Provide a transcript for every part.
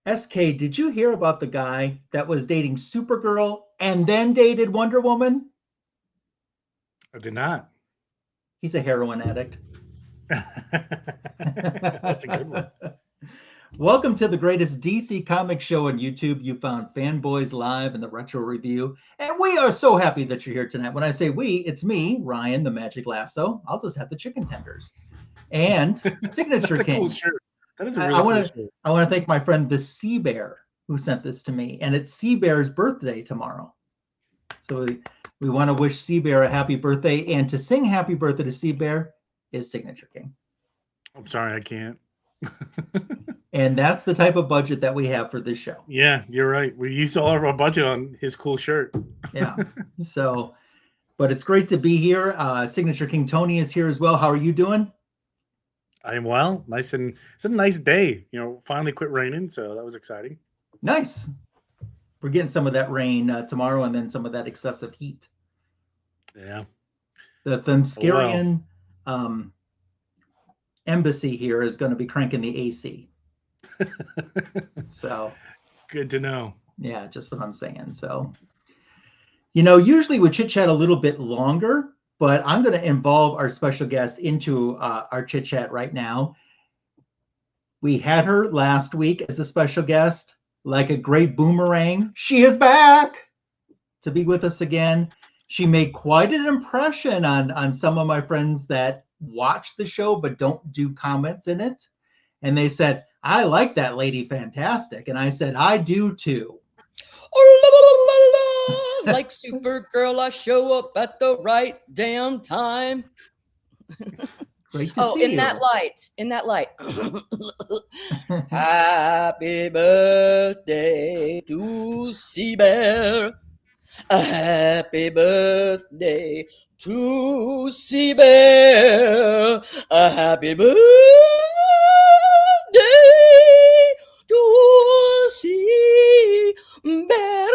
SK, did you hear about the guy that was dating Supergirl and then dated Wonder Woman? I did not. He's a heroin addict. That's a good one. Welcome to the greatest DC comic show on YouTube. You found Fanboys Live and the Retro Review. And we are so happy that you're here tonight. When I say we, it's me, Ryan, the Magic Lasso. I'll just have the chicken tenders. And Signature That's King. a cool shirt. That is a really cool shirt. I want to thank my friend, the Sea Bear, who sent this to me. And it's Sea Bear's birthday tomorrow. So we want to wish Sea Bear a happy birthday. And to sing happy birthday to Sea Bear is Signature King. I'm sorry, I can't. And that's the type of budget that we have for this show. Yeah, you're right. We used all of our budget on his cool shirt. Yeah. So, but it's great to be here. Signature King Tony is here as well. How are you doing? I am well. Nice, and it's a nice day. You know, finally quit raining, so that was exciting. Nice. We're getting some of that rain tomorrow, and then some of that excessive heat. Yeah. The Themyscirian embassy here is going to be cranking the AC. So good to know. Yeah, just what I'm saying. So, you know, usually we chit chat a little bit longer, but I'm going to involve our special guest into our chit chat right now. We had her last week as a special guest, like a great boomerang. She is back to be with us again. She made quite an impression on some of my friends that watch the show but don't do comments in it. And they said, I like that lady fantastic. And I said, I do too. Oh, la, la, la, la. Like Supergirl, I show up at the right damn time. Great to see in you. that light. Happy birthday to Sea Bear. A happy birthday to Sea Bear. A happy birthday to Sea Bear.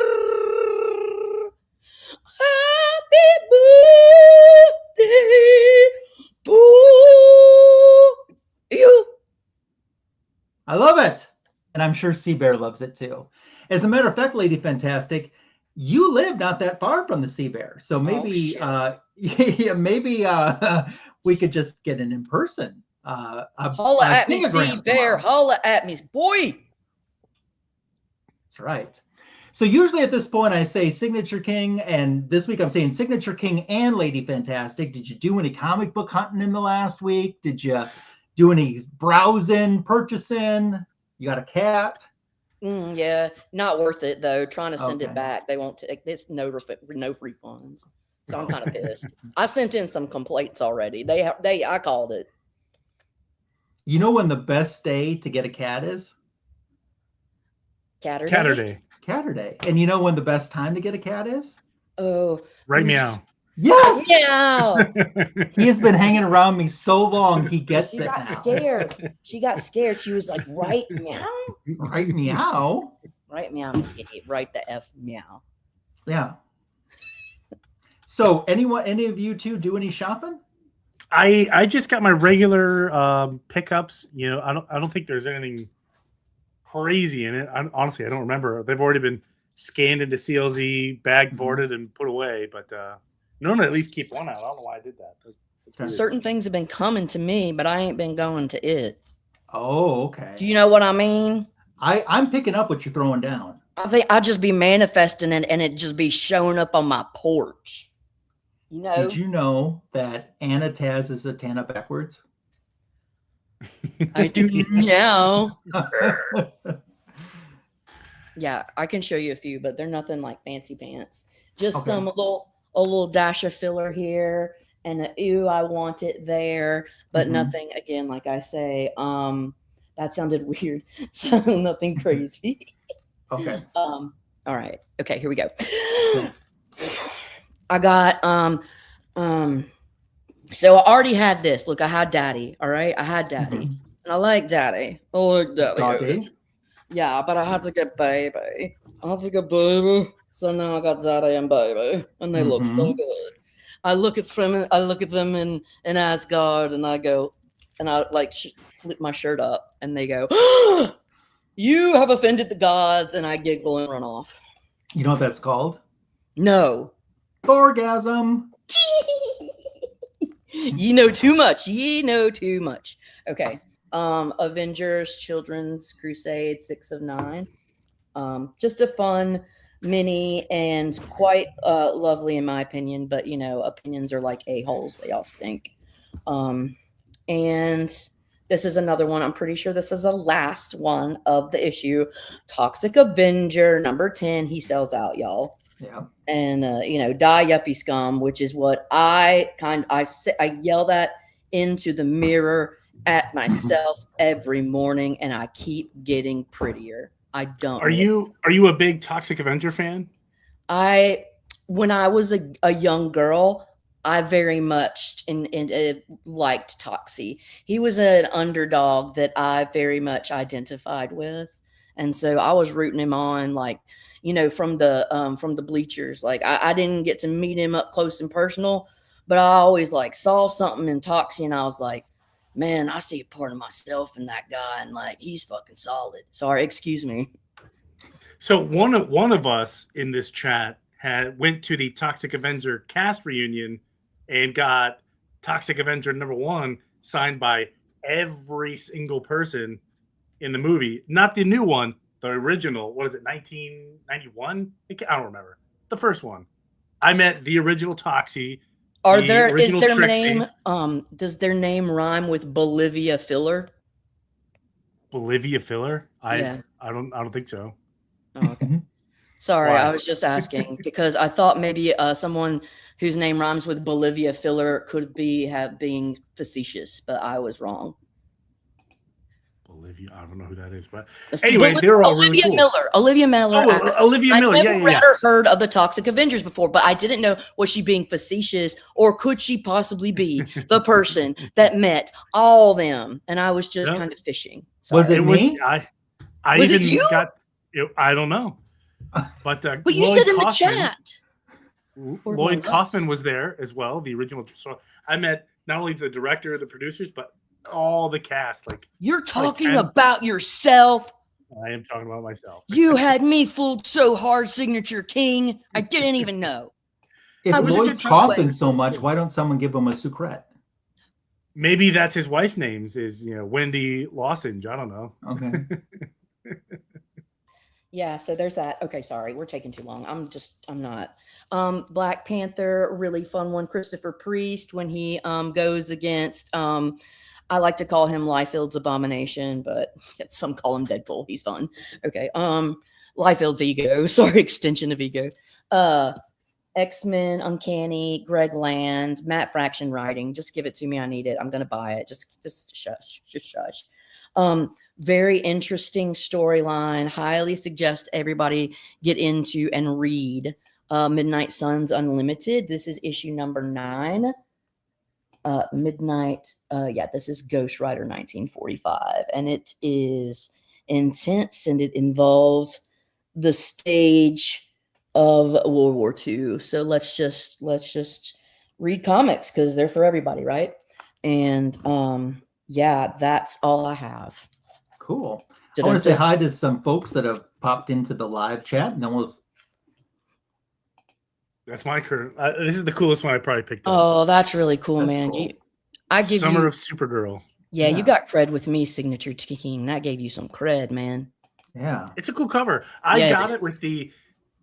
Happy birthday to you. I love it. And I'm sure Sea Bear loves it too. As a matter of fact, Lady Fantastic, you live not that far from the Sea Bear. So maybe we could just get an in-person. Holla at me, Sea Bear. Holla at me, boy. That's right. So usually at this point I say Signature King, and this week I'm saying Signature King and Lady Fantastic. Did you do any comic book hunting in the last week? Did you do any browsing, purchasing? You got a cat? Yeah, not worth it though. Trying to send it back, they won't take. It's no refunds. So I'm kind of pissed. I sent in some complaints already. I called it. You know when the best day to get a cat is? Catterday. And you know when the best time to get a cat is? Oh, right meow. Yes. Meow. He has been hanging around me so long. He gets it. She got scared. She got scared. She was like, right meow. Right meow. Right meow. I'm just kidding. Right the F meow. Yeah. So any of you two do any shopping? I just got my regular pickups. You know, I don't think there's anything crazy in it. Honestly, I don't remember. They've already been scanned into CLZ, bag boarded, and put away. But normally at least keep one out. I don't know why I did that. That's certain things have been coming to me, but I ain't been going to it. Oh, okay. Do you know what I mean? I'm picking up what you're throwing down. I think I'd just be manifesting it and it just be showing up on my porch. You know? Did you know that Anna Taz is a Tana backwards? I do now. Yeah, I can show you a few, but they're nothing like fancy pants. Just a little dash of filler here and a ew, I want it there, but nothing again, like I say, that sounded weird. So nothing crazy. Okay. All right. Okay, here we go. I got so I already had this. Look, I had Daddy. All right. I had Daddy. And I like Daddy. I like Daddy. Yeah, but I had to get Baby. So now I got Daddy and Baby. And they look so good. I look at them in Asgard and I go, and I like flip my shirt up and they go, You have offended the gods, and I giggle and run off. You know what that's called? No. Orgasm. You know too much. You know too much. Okay. Avengers Children's Crusade 6 of 9. Just a fun mini and quite lovely in my opinion, but you know, opinions are like a-holes. They all stink. And this is another one. I'm pretty sure this is the last one of the issue. Toxic Avenger number 10. He sells out, y'all. Yeah. And you know, die yuppie scum, which is what I yell that into the mirror at myself every morning, and I keep getting prettier. I don't. Are you a big Toxic Avenger fan? When I was a young girl, I very much liked Toxie. He was an underdog that I very much identified with, and so I was rooting him on, like, you know, from the bleachers. Like I didn't get to meet him up close and personal, but I always like saw something in Toxie, and I was like, man, I see a part of myself in that guy, and like he's fucking solid. Sorry, excuse me. So one of us in this chat went to the Toxic Avenger cast reunion and got Toxic Avenger number 1 signed by every single person in the movie. Not the new one, the original. What is it, 1991? I don't remember. The first one. I met the original Toxie. Is their Trixie. Name? Does their name rhyme with Bolivia Filler? Bolivia Filler? I don't think so. Oh, okay. Sorry, I was just asking because I thought maybe someone whose name rhymes with Bolivia Filler could be being facetious, but I was wrong. Bolivia, I don't know who that is, but anyway, they're all really cool. Olivia Miller. Olivia Miller. I've never read or heard of the Toxic Avengers before, but I didn't know, was she being facetious or could she possibly be the person that met all them? And I was just kind of fishing. Sorry. Was it me? I was even it you? I don't know. But you said in the chat. Lloyd Kaufman was there as well, the original. So I met not only the director, the producers, but all the cast. Like, you're talking about yourself. I am talking about myself. You had me fooled so hard, Signature King. I didn't even know. If Lloyd's coughing so much, why don't someone give him a Sucrette? Maybe that's his wife's name is Wendy Lawson. I don't know. Okay. Yeah, so there's that. Okay, sorry, we're taking too long. I'm not. Black Panther, really fun one. Christopher Priest when he goes against I like to call him Liefeld's Abomination, but some call him Deadpool. He's fun. Okay. Liefeld's Ego. Sorry, extension of Ego. X-Men, Uncanny, Greg Land, Matt Fraction writing. Just give it to me. I need it. I'm gonna buy it. Just shush. Just shush. Very interesting storyline. Highly suggest everybody get into and read Midnight Suns Unlimited. This is issue number 9. This is Ghost Rider 1945, and it is intense and it involves the stage of World War II. So let's just read comics because they're for everybody, right? And that's all I have. Cool. I want to say hi to some folks that have popped into the live chat, and then we'll. That's my current. This is the coolest one I probably picked up. Oh, that's really cool, man. Cool. I give Summer you of Supergirl. Yeah, you got cred with me, Signature King. That gave you some cred, man. Yeah, it's a cool cover. I got it with the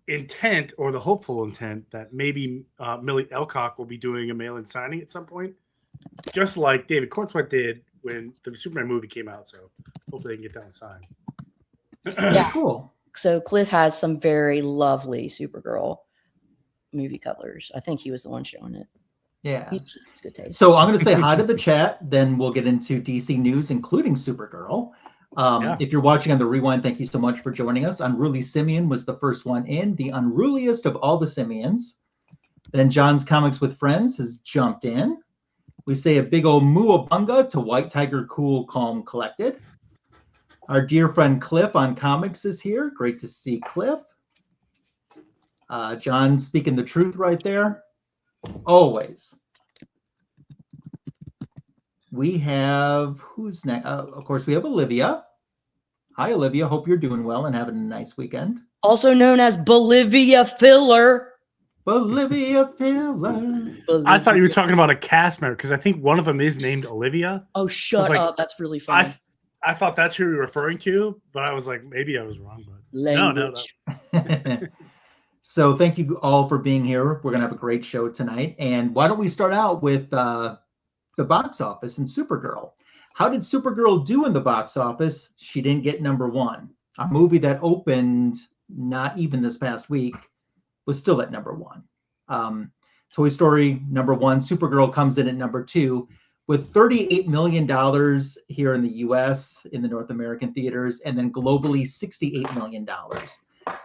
intent or the hopeful intent that maybe Millie Alcock will be doing a mail-in signing at some point, just like David Corenswet did when the Superman movie came out. So hopefully they can get that signed. Yeah, cool. So Cliff has some very lovely Supergirl movie covers. I think he was the one showing it. Yeah, it's good taste. So I'm going to say hi to the chat. Then we'll get into DC news, including Supergirl. If you're watching on the rewind, thank you so much for joining us. Unruly Simeon was the first one in, the unruliest of all the Simeons. Then John's Comics with Friends has jumped in. We say a big old muabunga to White Tiger Cool, Calm, Collected. Our dear friend Cliff on Comics is here. Great to see Cliff. John speaking the truth right there. Always. We have, who's next? Of course, we have Olivia. Hi, Olivia. Hope you're doing well and having a nice weekend. Also known as Bolivia Filler. Bolivia Filler. I thought you were talking about a cast member because I think one of them is named Olivia. Oh, shut up. That's really funny. I thought that's who you were referring to, but I was like, maybe I was wrong. But Language. No. So thank you all for being here. We're going to have a great show tonight. And why don't we start out with the box office and Supergirl. How did Supergirl do in the box office? She didn't get #1. A movie that opened not even this past week was still at #1. Toy Story #1. Supergirl comes in at #2 with $38 million here in the US, in the North American theaters, and then globally $68 million.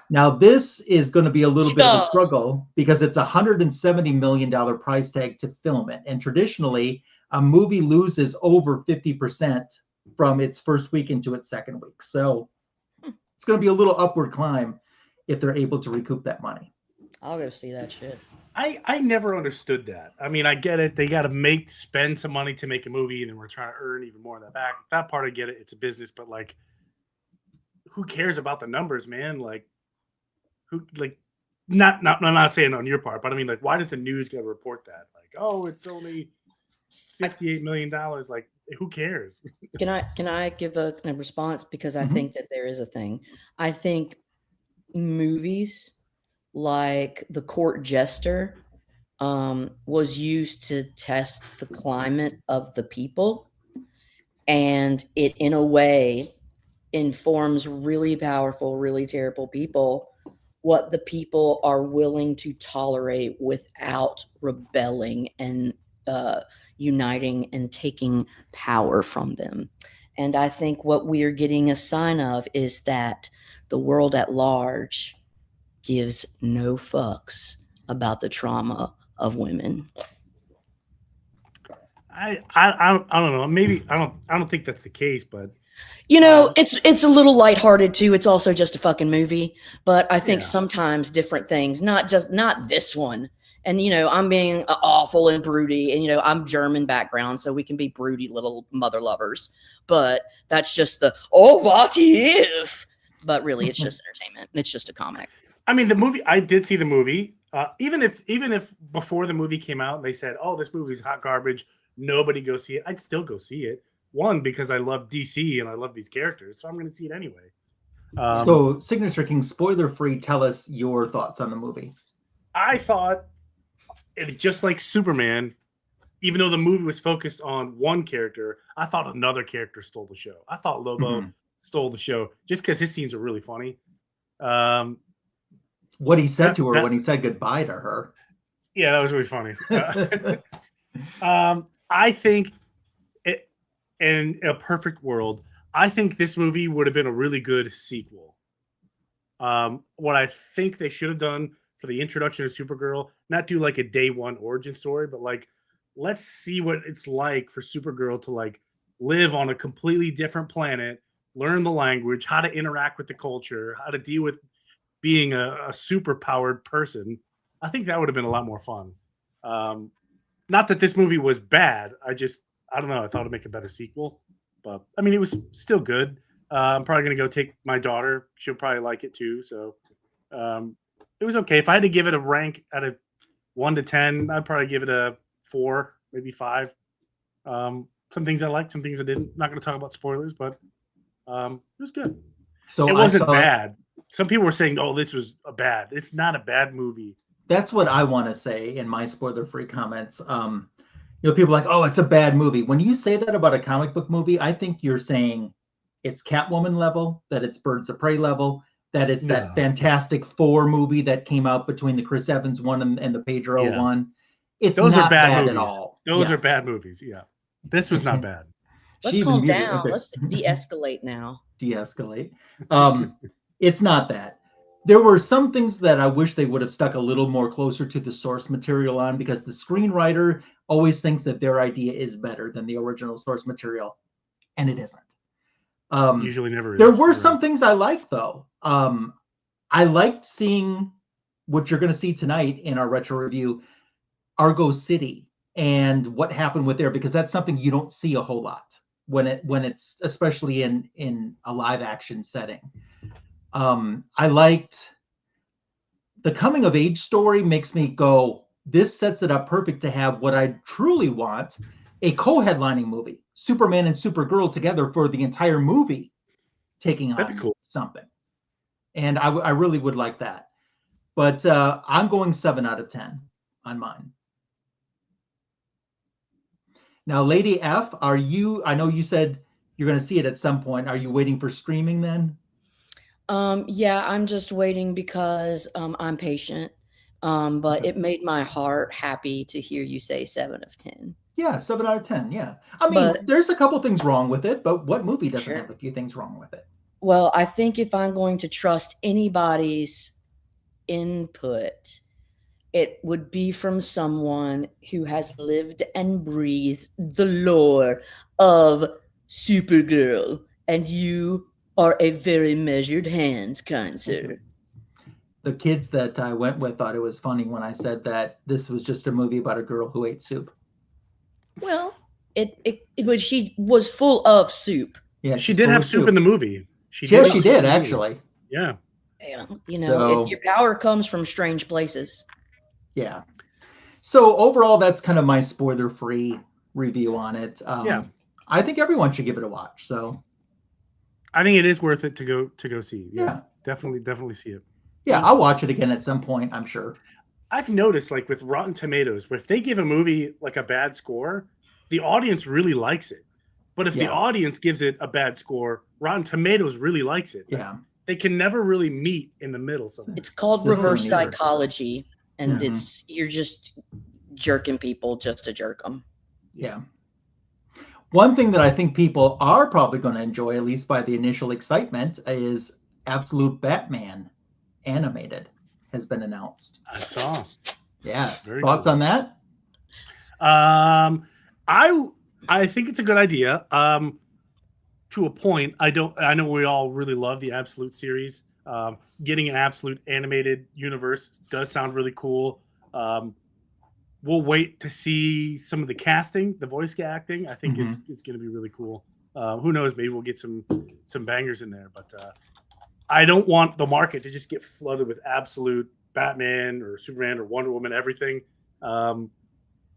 Now, this is going to be a little bit of a struggle because it's a $170 million price tag to film it. And traditionally, a movie loses over 50% from its first week into its second week. So it's going to be a little upward climb if they're able to recoup that money. I'll go see that shit. I never understood that. I mean, I get it. They got to spend some money to make a movie, and then we're trying to earn even more of that back. That part, I get it. It's a business, but like, who cares about the numbers, man? Like, I'm not saying on your part, but I mean, like, why does the news got to report that? Like, oh, it's only $58 million. Like, who cares? Can I give a response? Because I think that there is a thing. I think movies like The Court Jester was used to test the climate of the people, and it in a way informs really powerful, really terrible people what the people are willing to tolerate without rebelling and uniting and taking power from them. And I think what we are getting a sign of is that the world at large gives no fucks about the trauma of women. I don't know. Maybe I don't think that's the case, but you know, it's a little lighthearted too. It's also just a fucking movie, but I think sometimes different things, not this one. And you know, I'm being awful and broody, and you know, I'm German background, so we can be broody little mother lovers. But that's just what if? But really, it's just entertainment. It's just a comic. I mean, the movie. I did see the movie. Even if before the movie came out, they said, "Oh, this movie's hot garbage. Nobody go see it." I'd still go see it. One, because I love DC and I love these characters, so I'm going to see it anyway. So, Signature King, spoiler-free, tell us your thoughts on the movie. I thought, just like Superman, even though the movie was focused on one character, I thought another character stole the show. I thought Lobo stole the show just because his scenes are really funny. What he said to her when he said goodbye to her. Yeah, that was really funny. I think in a perfect world, I think this movie would have been a really good sequel. What I think they should have done for the introduction of Supergirl, not do like a day one origin story, but like, let's see what it's like for Supergirl to like live on a completely different planet, learn the language, how to interact with the culture, how to deal with being a super powered person. I think that would have been a lot more fun. Not that this movie was bad. I don't know. I thought it'd make a better sequel, but I mean, it was still good. I'm probably going to go take my daughter. She'll probably like it too. So it was okay. If I had to give it a rank out of 1 to 10, I'd probably give it a 4, maybe 5. Some things I liked, some things I didn't. Not going to talk about spoilers, but it was good. So it wasn't bad. Some people were saying, "Oh, this was bad." It's not a bad movie. That's what I want to say in my spoiler-free comments. You know, people are like, "Oh, it's a bad movie." When you say that about a comic book movie, I think you're saying it's Catwoman level, that it's Birds of Prey level, that it's that Fantastic Four movie that came out between the Chris Evans one and the Pedro one. Those not are bad movies at all. Those are bad movies. Yeah, this was not bad. Let's calm down. Okay. Let's de-escalate now. De-escalate. It's not that. There were some things that I wish they would have stuck a little more closer to the source material on, because the screenwriter always thinks that their idea is better than the original source material, and it isn't. Usually never is. There were some things I liked, though. I liked seeing what you're going to see tonight in our retro review, Argo City, and what happened with there, because that's something you don't see a whole lot. when it's especially in a live action setting. I liked the coming of age story. Makes me go, this sets it up perfect to have what I truly want, a co-headlining movie, Superman and Supergirl together for the entire movie, taking That'd be on cool. something. And I really would like that. But I'm going 7 out of 10 on mine. Now, Lady F, I know you said you're going to see it at some point. Are you waiting for streaming then? Yeah, I'm just waiting because I'm patient. But it made my heart happy to hear you say 7 of 10. Yeah, 7 out of 10. Yeah. I mean, there's a couple things wrong with it, but what movie doesn't have a few things wrong with it? Well, I think if I'm going to trust anybody's input, it would be from someone who has lived and breathed the lore of Supergirl. And you are a very measured hand, kind sir. The kids that I went with thought it was funny when I said that this was just a movie about a girl who ate soup. Well, she was full of soup. Yeah, she did have soup in the movie. She did actually. Yeah. Yeah, your power comes from strange places. Yeah. So overall, that's kind of my spoiler-free review on it. I think everyone should give it a watch. So I think it is worth it to go see. Yeah. Definitely see it. Yeah, I'll watch it again at some point, I'm sure. I've noticed, like with Rotten Tomatoes, if they give a movie like a bad score, the audience really likes it. But if the audience gives it a bad score, Rotten Tomatoes really likes it. Yeah. They can never really meet in the middle. It's called reverse psychology, and you're just jerking people just to jerk them. Yeah. One thing that I think people are probably going to enjoy, at least by the initial excitement, is Absolute Batman animated has been announced. I saw. Yes. Very Thoughts on that? I think it's a good idea. To a point. I know we all really love the Absolute series. Getting an Absolute animated universe does sound really cool. We'll wait to see some of the casting, the voice acting. I think is going to be really cool. Who knows? Maybe we'll get some bangers in there. But I don't want the market to just get flooded with Absolute Batman or Superman or Wonder Woman, everything.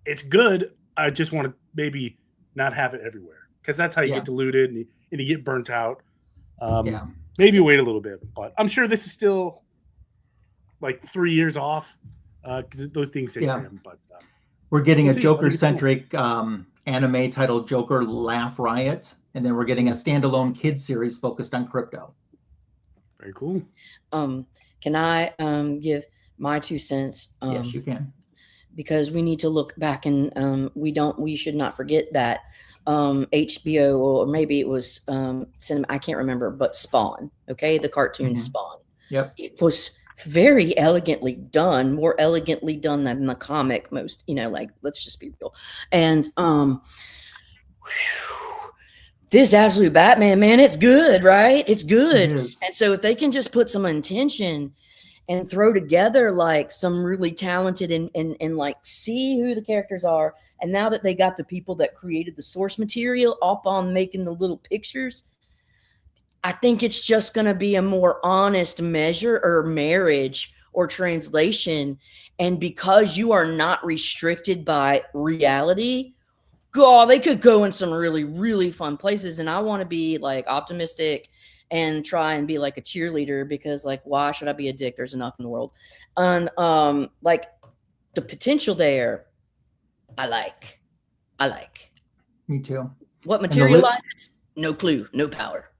It's good. I just want to maybe not have it everywhere, because that's how you get diluted and you get burnt out. Maybe wait a little bit, but I'm sure this is still like 3 years off, because those things take time. But we're getting a Joker-centric anime titled Joker Laugh Riot, and then we're getting a standalone kids series focused on Krypto. Very cool. Can I give my 2 cents? Yes, you can. Because we need to look back, and we should not forget that HBO, or maybe it was cinema, I can't remember, but Spawn, okay, the cartoon Spawn. Yep. It was very elegantly done, more elegantly done than the comic most, like, let's just be real. And this Absolute Batman, man, it's good, right? It's good. And so if they can just put some intention and throw together like some really talented and like see who the characters are. And now that they got the people that created the source material up on making the little pictures, I think it's just going to be a more honest measure or marriage or translation. And because you are not restricted by reality, God, they could go in some really, really fun places. And I want to be like optimistic and try and be like a cheerleader, because like, why should I be a dick? There's enough in the world. And like the potential there, I like. Me too. What materializes? No clue, no power.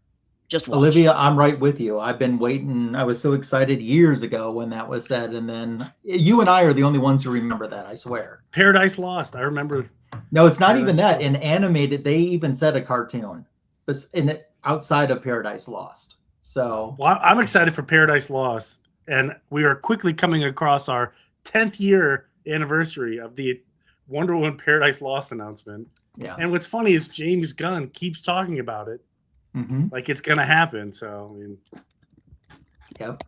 Just watch. Olivia, I'm right with you. I've been waiting. I was so excited years ago when that was said. And then you and I are the only ones who remember that, I swear. Paradise Lost. I remember. No, it's not even that. In animated, they even said a cartoon. But outside of Paradise Lost. So I'm excited for Paradise Lost, and we are quickly coming across our 10th year anniversary of the Wonder Woman Paradise Lost announcement. Yeah. And what's funny is James Gunn keeps talking about it like it's gonna happen. So Yep.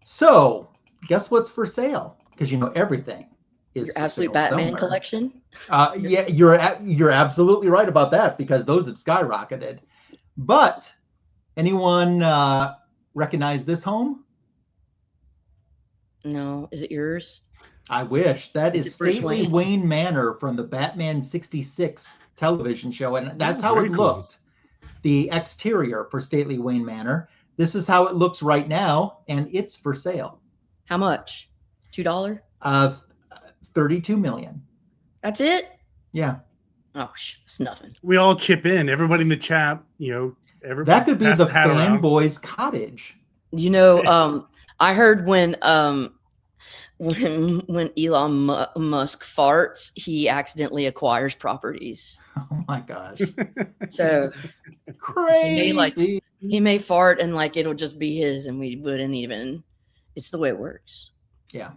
So guess what's for sale? Because you know everything is Your for absolute sale Batman somewhere. collection. Yeah, you're absolutely right about that because those have skyrocketed. But anyone recognize this home? No, is it yours? I wish. That Is is it Bruce Stately Wayne's? Wayne Manor from the Batman 66 television show, and that's how very it cool. looked. The exterior for Stately Wayne Manor. This is how it looks right now, and it's for sale. How much? $2? 32 million. That's it? Yeah. Oh, it's nothing. We all chip in. Everybody in the chat, you know, everybody. That could be pass the hat around. Fanboys Cottage. You know, I heard when Elon Musk farts, he accidentally acquires properties. Oh my gosh. So Crazy. he may fart and like it'll just be his, and we wouldn't even. It's the way it works. Yeah.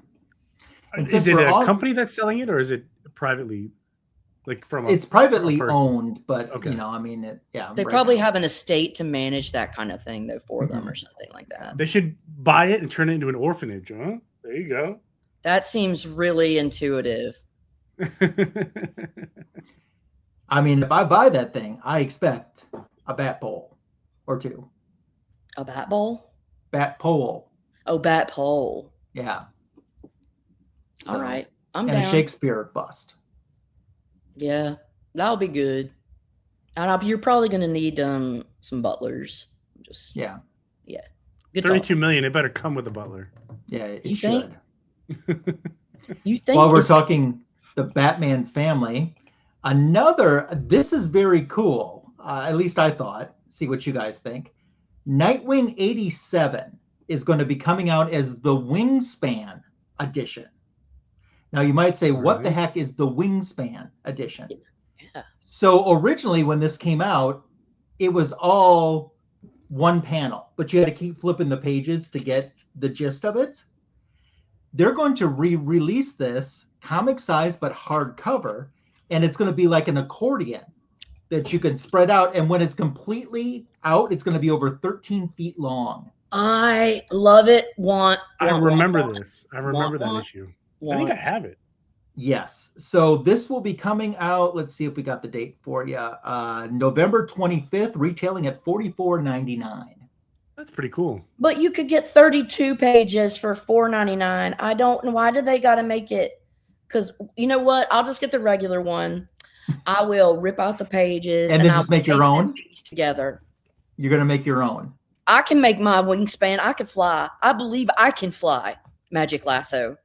Is it a company that's selling it, or is it privately, like from? It's privately owned, but okay. you know, I mean, They probably have an estate to manage that kind of thing, though, for them or something like that. They should buy it and turn it into an orphanage, huh? There you go. That seems really intuitive. I mean, if I buy that thing, I expect a bat pole or two. A bat bowl? Bat pole. Oh, bat pole. Yeah. All right. I'm and down. A Shakespeare bust. Yeah, that'll be good. And you're probably going to need some butlers. Just yeah. Good 32 million. It better come with a butler. Yeah, it You should. You think? While we're talking the Batman family, this is very cool. At least I thought. See what you guys think. Nightwing 87 is going to be coming out as the Wingspan edition. Now you might say, what the heck is the Wingspan edition? Yeah. So originally when this came out, it was all one panel, but you had to keep flipping the pages to get the gist of it. They're going to re-release this comic size, but hardcover, and it's going to be like an accordion that you can spread out. And when it's completely out, it's going to be over 13 feet long. I love it. I remember this. I remember that issue. I think I have it. Yes. So this will be coming out. Let's see if we got the date for you. November 25th, retailing at $44.99. That's pretty cool. But you could get 32 pages for $4.99. I don't know. Why do they got to make it? Because you know what? I'll just get the regular one. I will rip out the pages and then I'll just make your own together. You're going to make your own. I can make my wingspan. I can fly. I believe I can fly. Magic lasso.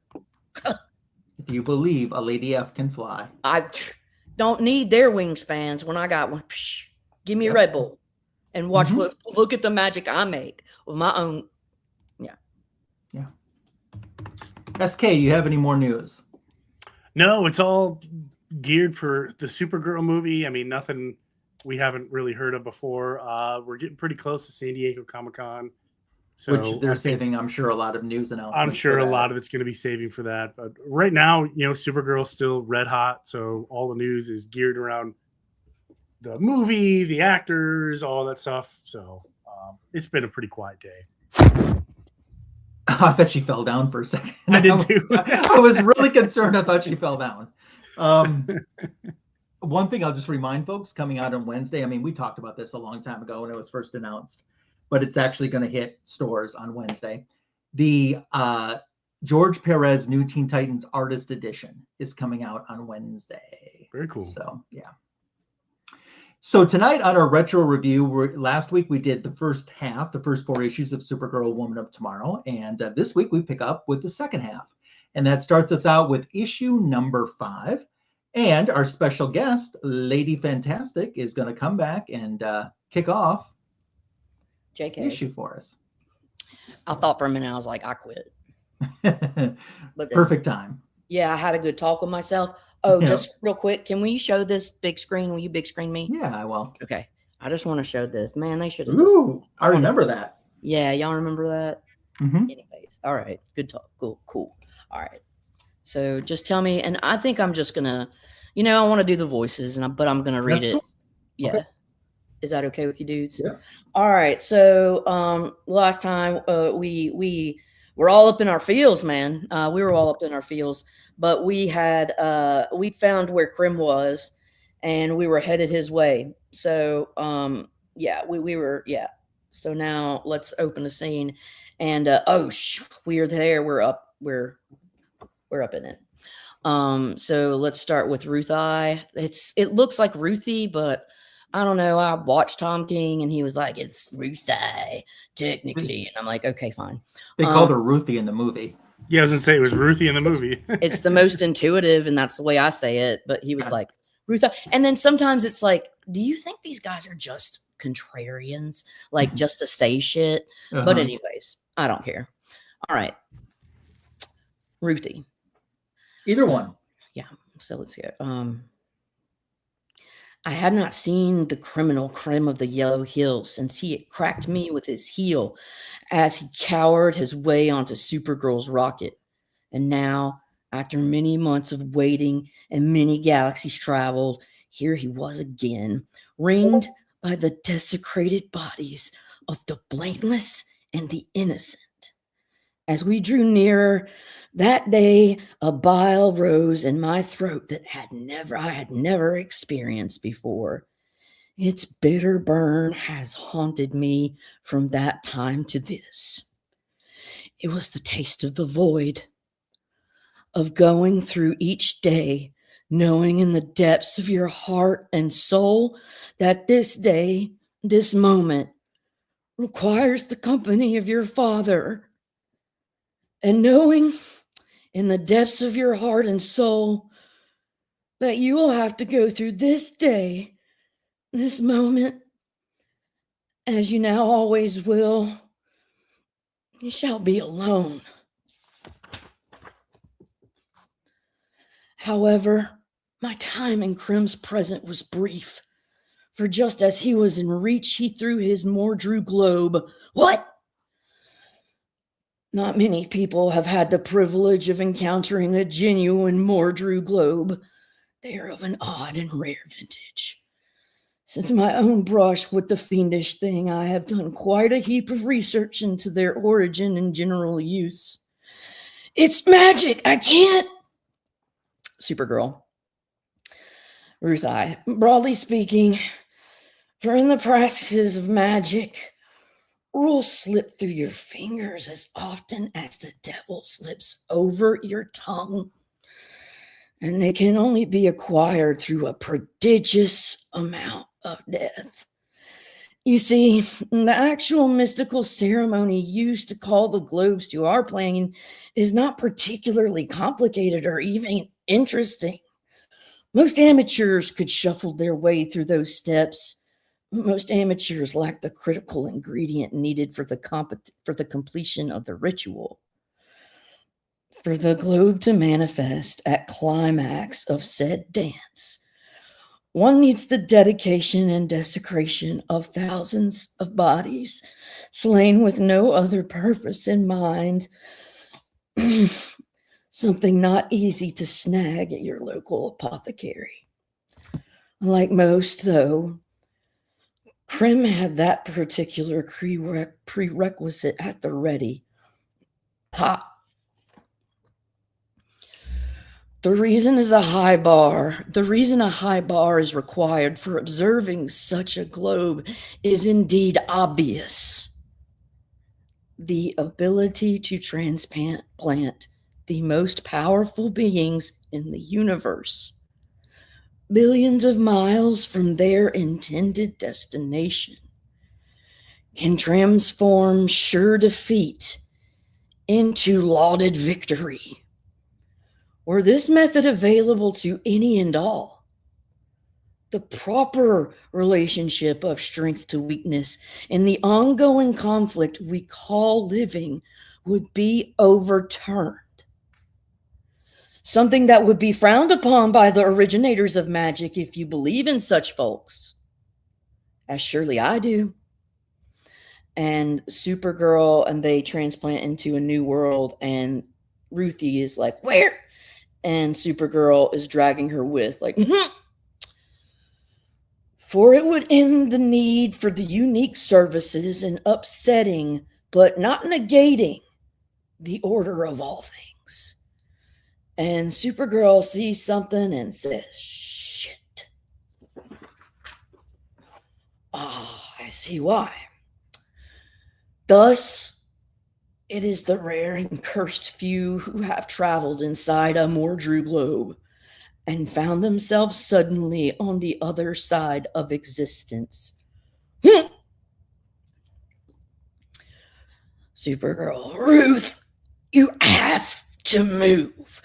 If you believe a Lady F can fly. I don't need their wingspans when I got one. Psh, give me a Red Bull and watch look at the magic I make with my own. Yeah. SK, you have any more news? No, it's all geared for the Supergirl movie. I mean, nothing we haven't really heard of before. We're getting pretty close to San Diego Comic-Con. So which they're saving, I'm sure, a lot of news announcements. I'm sure a lot of it's going to be saving for that. But right now, you know, Supergirl's still red hot. So all the news is geared around the movie, the actors, all that stuff. So it's been a pretty quiet day. I thought she fell down for a second. I did too. I was really concerned. I thought she fell down. One thing I'll just remind folks coming out on Wednesday. I mean, we talked about this a long time ago when it was first announced, but it's actually going to hit stores on Wednesday. The George Perez New Teen Titans Artist Edition is coming out on Wednesday. Very cool. So, yeah. So tonight on our retro review, last week we did the first 4 issues of Supergirl Woman of Tomorrow. And this week we pick up with the second half. And that starts us out with issue number 5. And our special guest, Lady Fantastic, is going to come back and kick off JK issue for us. I thought for a minute, I was like, I quit. Perfect time. Yeah, I had a good talk with myself. Oh, just real quick, can we show this big screen? Will you big screen me? Yeah, I will. Okay. I just want to show this. Man, they should have Ooh, I remember that. Yeah, y'all remember that? Mm-hmm. Anyways, all right. Good talk. Cool. All right. So just tell me, and I think I'm just going to, I want to do the voices, but I'm going to read it. Cool. Yeah. Okay. Is that okay with you dudes? Yeah. All right. So last time we we're all up in our fields, man. We were all up in our fields, but we found where Krem was, and we were headed his way. So yeah, we were, yeah. So now let's open the scene, and we're there. We're up in it. So let's start with Ruthye. It looks like Ruthye, but I don't know. I watched Tom King, and he was like, "It's Ruthye technically," and I'm like, "Okay, fine." They called her Ruthye in the movie. Yeah, I was gonna say it was Ruthye in the movie. It's the most intuitive, and that's the way I say it. But he was like Ruthye, and then sometimes it's like, do you think these guys are just contrarians, like just to say shit? But anyways, I don't care. All right, Ruthye. Either one. Yeah. So let's go. I had not seen the criminal Krem of the Yellow Hills since he had cracked me with his heel as he cowered his way onto Supergirl's rocket. And now, after many months of waiting and many galaxies traveled, here he was again, ringed by the desecrated bodies of the blameless and the innocent. As we drew nearer, that day a bile rose in my throat that I had never experienced before. Its bitter burn has haunted me from that time to this. It was the taste of the void, of going through each day, knowing in the depths of your heart and soul that this day, this moment, requires the company of your Father. And knowing in the depths of your heart and soul that you will have to go through this day, this moment, as you now always will, you shall be alone. However, my time in Krem's presence was brief, for just as he was in reach, he threw his Mordru globe. What? Not many people have had the privilege of encountering a genuine Mordru globe. They are of an odd and rare vintage. Since my own brush with the fiendish thing, I have done quite a heap of research into their origin and general use. It's magic! I can't! Supergirl. Ruthye. Broadly speaking, for in the practices of magic, rules slip through your fingers as often as the devil slips over your tongue. And they can only be acquired through a prodigious amount of death. You see, the actual mystical ceremony used to call the globes to our plane is not particularly complicated or even interesting. Most amateurs could shuffle their way through those steps. Most amateurs lack the critical ingredient needed for the completion of the ritual. For the globe to manifest at climax of said dance, one needs the dedication and desecration of thousands of bodies, slain with no other purpose in mind. Something not easy to snag at your local apothecary. Like most, though, Krem had that particular prerequisite at the ready. Ha! The reason a high bar is required for observing such a globe is indeed obvious. The ability to transplant the most powerful beings in the universe, billions of miles from their intended destination, can transform sure defeat into lauded victory. Were this method available to any and all, the proper relationship of strength to weakness in the ongoing conflict we call living would be overturned. Something that would be frowned upon by the originators of magic if you believe in such folks, as surely I do. And Supergirl, and they transplant into a new world, and Ruthye is like, where? And Supergirl is dragging her with, like, for it would end the need for the unique services and upsetting, but not negating, the order of all things. And Supergirl sees something and says, shit. Oh, I see why. Thus, it is the rare and cursed few who have traveled inside a Mordru globe and found themselves suddenly on the other side of existence. Supergirl, Ruth, you have to move.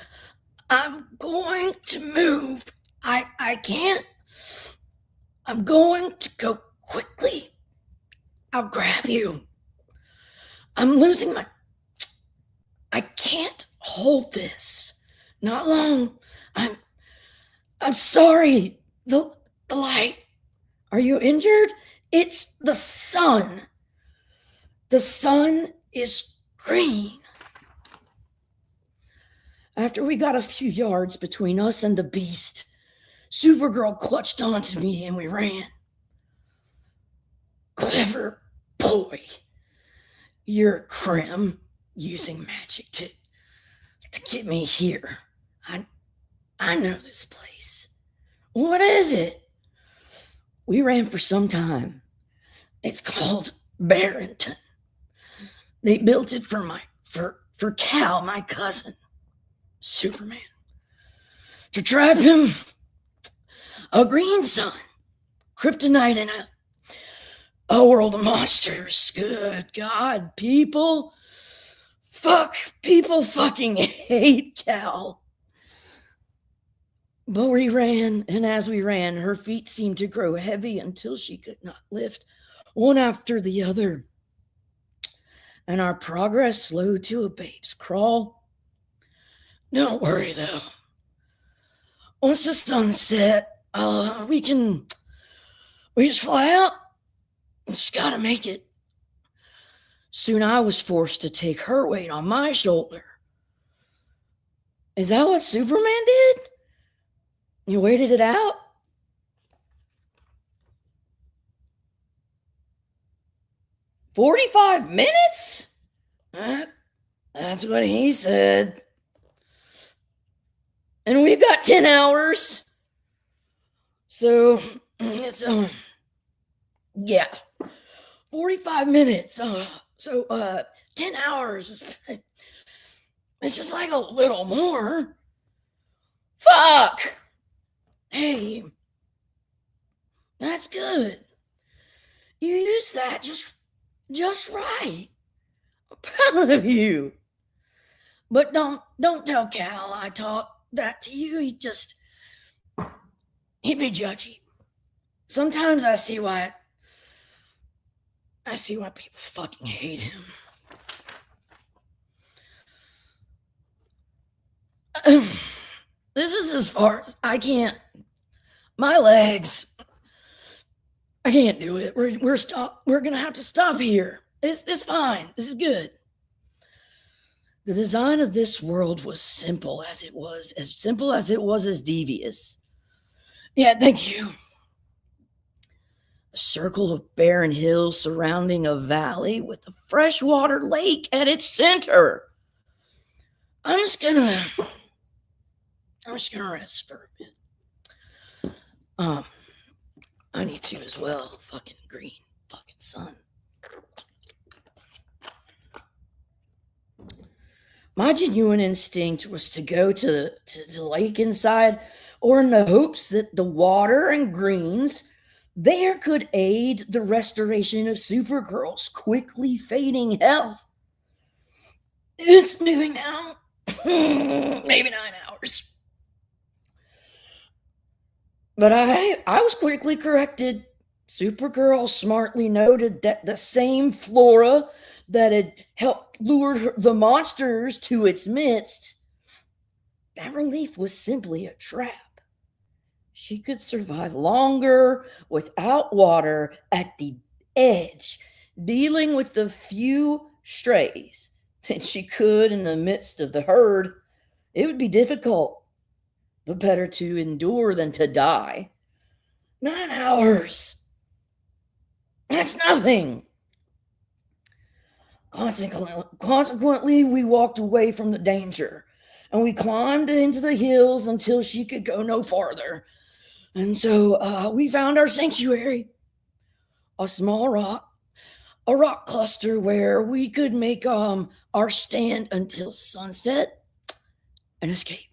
I'm going to move. I can't. I'm going to go quickly. I'll grab you. I'm losing my... I can't hold this. Not long. I'm sorry. The light. Are you injured? It's the sun. The sun is green. After we got a few yards between us and the beast, Supergirl clutched onto me and we ran. Clever boy. You're Krem, using magic to get me here. I know this place. What is it? We ran for some time. It's called Barenton. They built it for Kal, my cousin, Superman. To trap him, a green sun, kryptonite, and a world of monsters. Good God, people fucking hate Kal. But we ran, and as we ran, her feet seemed to grow heavy until she could not lift one after the other. And our progress slowed to a babe's crawl. Don't worry, though. Once the sun set, we just fly out. Just gotta make it. Soon I was forced to take her weight on my shoulder. Is that what Superman did? You waited it out? "45 minutes? That's what he said. And we've got 10 hours. So it's 45 minutes. 10 hours. It's just like a little more. Fuck. Hey, that's good. You used that just right. I'm proud of you. But don't tell Kal I taught that to you. He'd be judgy. Sometimes I see why people fucking hate him. This is as far as I can't. My legs. I can't do it. We're gonna have to stop here. It's fine. This is good. The design of this world was simple as it was as devious. Yeah, thank you. A circle of barren hills surrounding a valley with a freshwater lake at its center. I'm just gonna rest for a bit. I need to as well. Fucking green fucking sun. My genuine instinct was to go to the lake inside, or in the hopes that the water and greens there could aid the restoration of Supergirl's quickly fading health. It's moving now. Maybe 9 hours. But I was quickly corrected. Supergirl smartly noted that the same flora that had helped lure the monsters to its midst, that relief was simply a trap. She could survive longer without water at the edge, dealing with the few strays than she could in the midst of the herd. It would be difficult, but better to endure than to die. 9 hours. That's nothing. Consequently, we walked away from the danger, and we climbed into the hills until she could go no farther. And so we found our sanctuary, a small a rock cluster where we could make our stand until sunset and escape.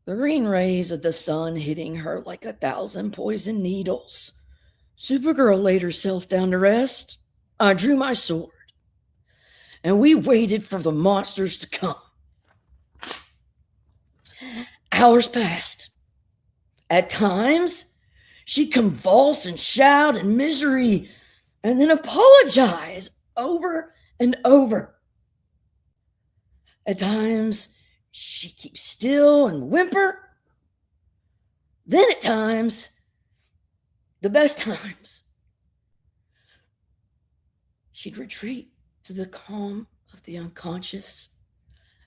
The green rays of the sun hitting her like 1,000 poison needles. Supergirl laid herself down to rest. I drew my sword, and we waited for the monsters to come. Hours passed. At times, she convulsed and shouted in misery and then apologized over and over. At times, she keeps still and whimper. Then at times, the best times, she'd retreat to the calm of the unconscious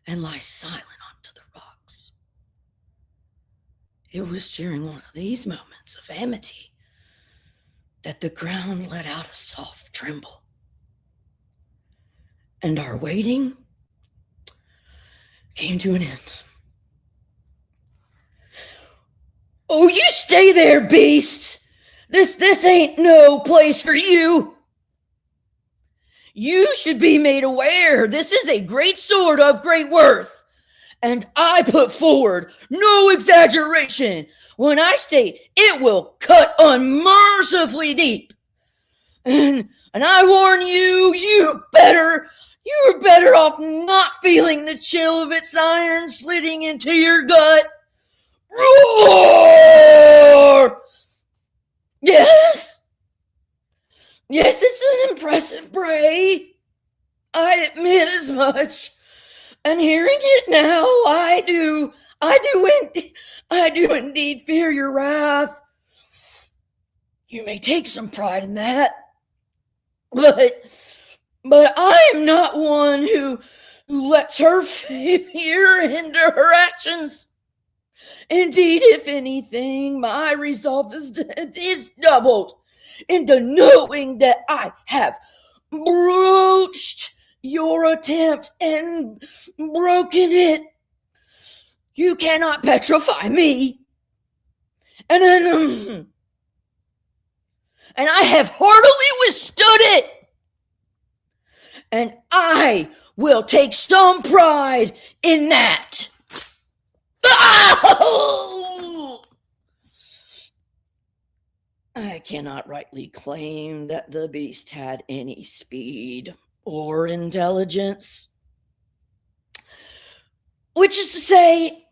and lie silent onto the rocks. It was during one of these moments of amity that the ground let out a soft tremble. And our waiting came to an end. Oh, you stay there, beast! This ain't no place for you! You should be made aware this is a great sword of great worth. And I put forward no exaggeration when I state it will cut unmercifully deep. And I warn you, you're better off not feeling the chill of its iron slitting into your gut. Roar! Yes, it's an impressive bray. I admit as much. And hearing it now, I do indeed fear your wrath. You may take some pride in that, but I am not one who lets her fear hinder her actions. Indeed, if anything, my resolve is doubled into knowing that I have broached your attempt and broken it. You cannot petrify me. And I have heartily withstood it. And I will take some pride in that. Oh! I cannot rightly claim that the beast had any speed or intelligence. Which is to say,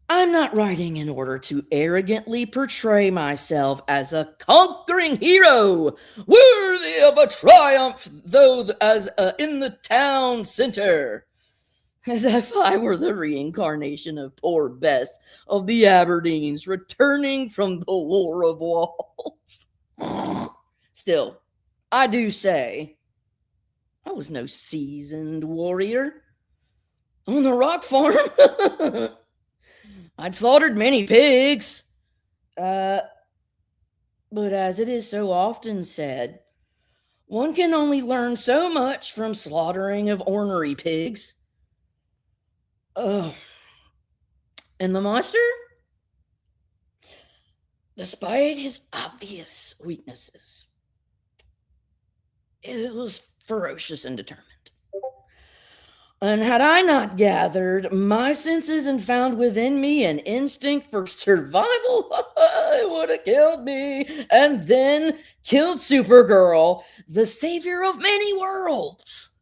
I'm not writing in order to arrogantly portray myself as a conquering hero, worthy of a triumph, though as in the town center. As if I were the reincarnation of poor Bess of the Aberdeens returning from the War of Walls. Still, I do say, I was no seasoned warrior. On the rock farm, I'd slaughtered many pigs. But as it is so often said, one can only learn so much from slaughtering of ornery pigs. Oh, and the monster? Despite his obvious weaknesses, it was ferocious and determined. And had I not gathered my senses and found within me an instinct for survival, it would have killed me and then killed Supergirl, the savior of many worlds.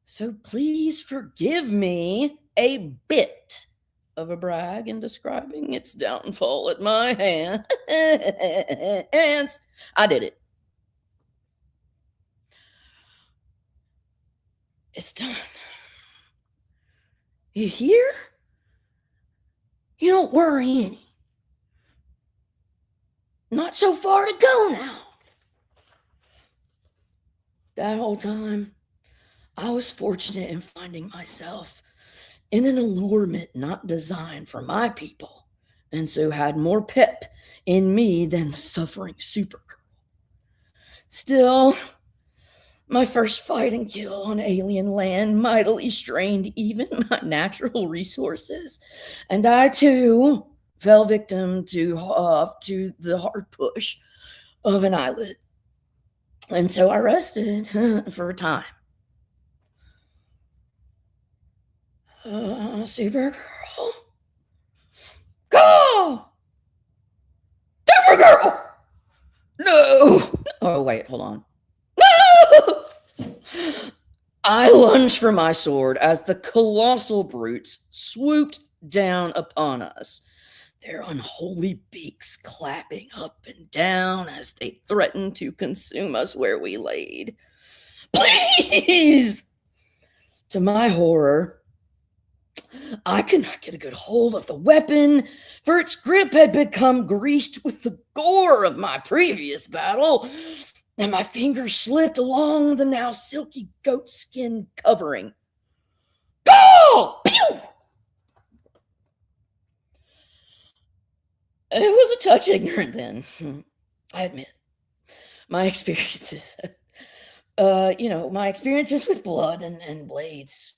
So please forgive me a bit of a brag in describing its downfall at my hands. I did it. It's done. You hear? You don't worry any. Not so far to go now. That whole time, I was fortunate in finding myself in an allurement not designed for my people, and so had more pep in me than the suffering Supergirl. Still, My first fight and kill on alien land mightily strained even my natural resources, and I too fell victim to the hard push of an islet. And so I rested for a time. Supergirl. Go! Supergirl! No! Oh, wait, hold on. No! I lunged for my sword as the colossal brutes swooped down upon us, their unholy beaks clapping up and down as they threatened to consume us where we laid. Please! To my horror, I could not get a good hold of the weapon, for its grip had become greased with the gore of my previous battle, and my fingers slipped along the now silky goatskin covering. Go! Pew! It was a touch ignorant then, I admit. My experiences, my experiences with blood and blades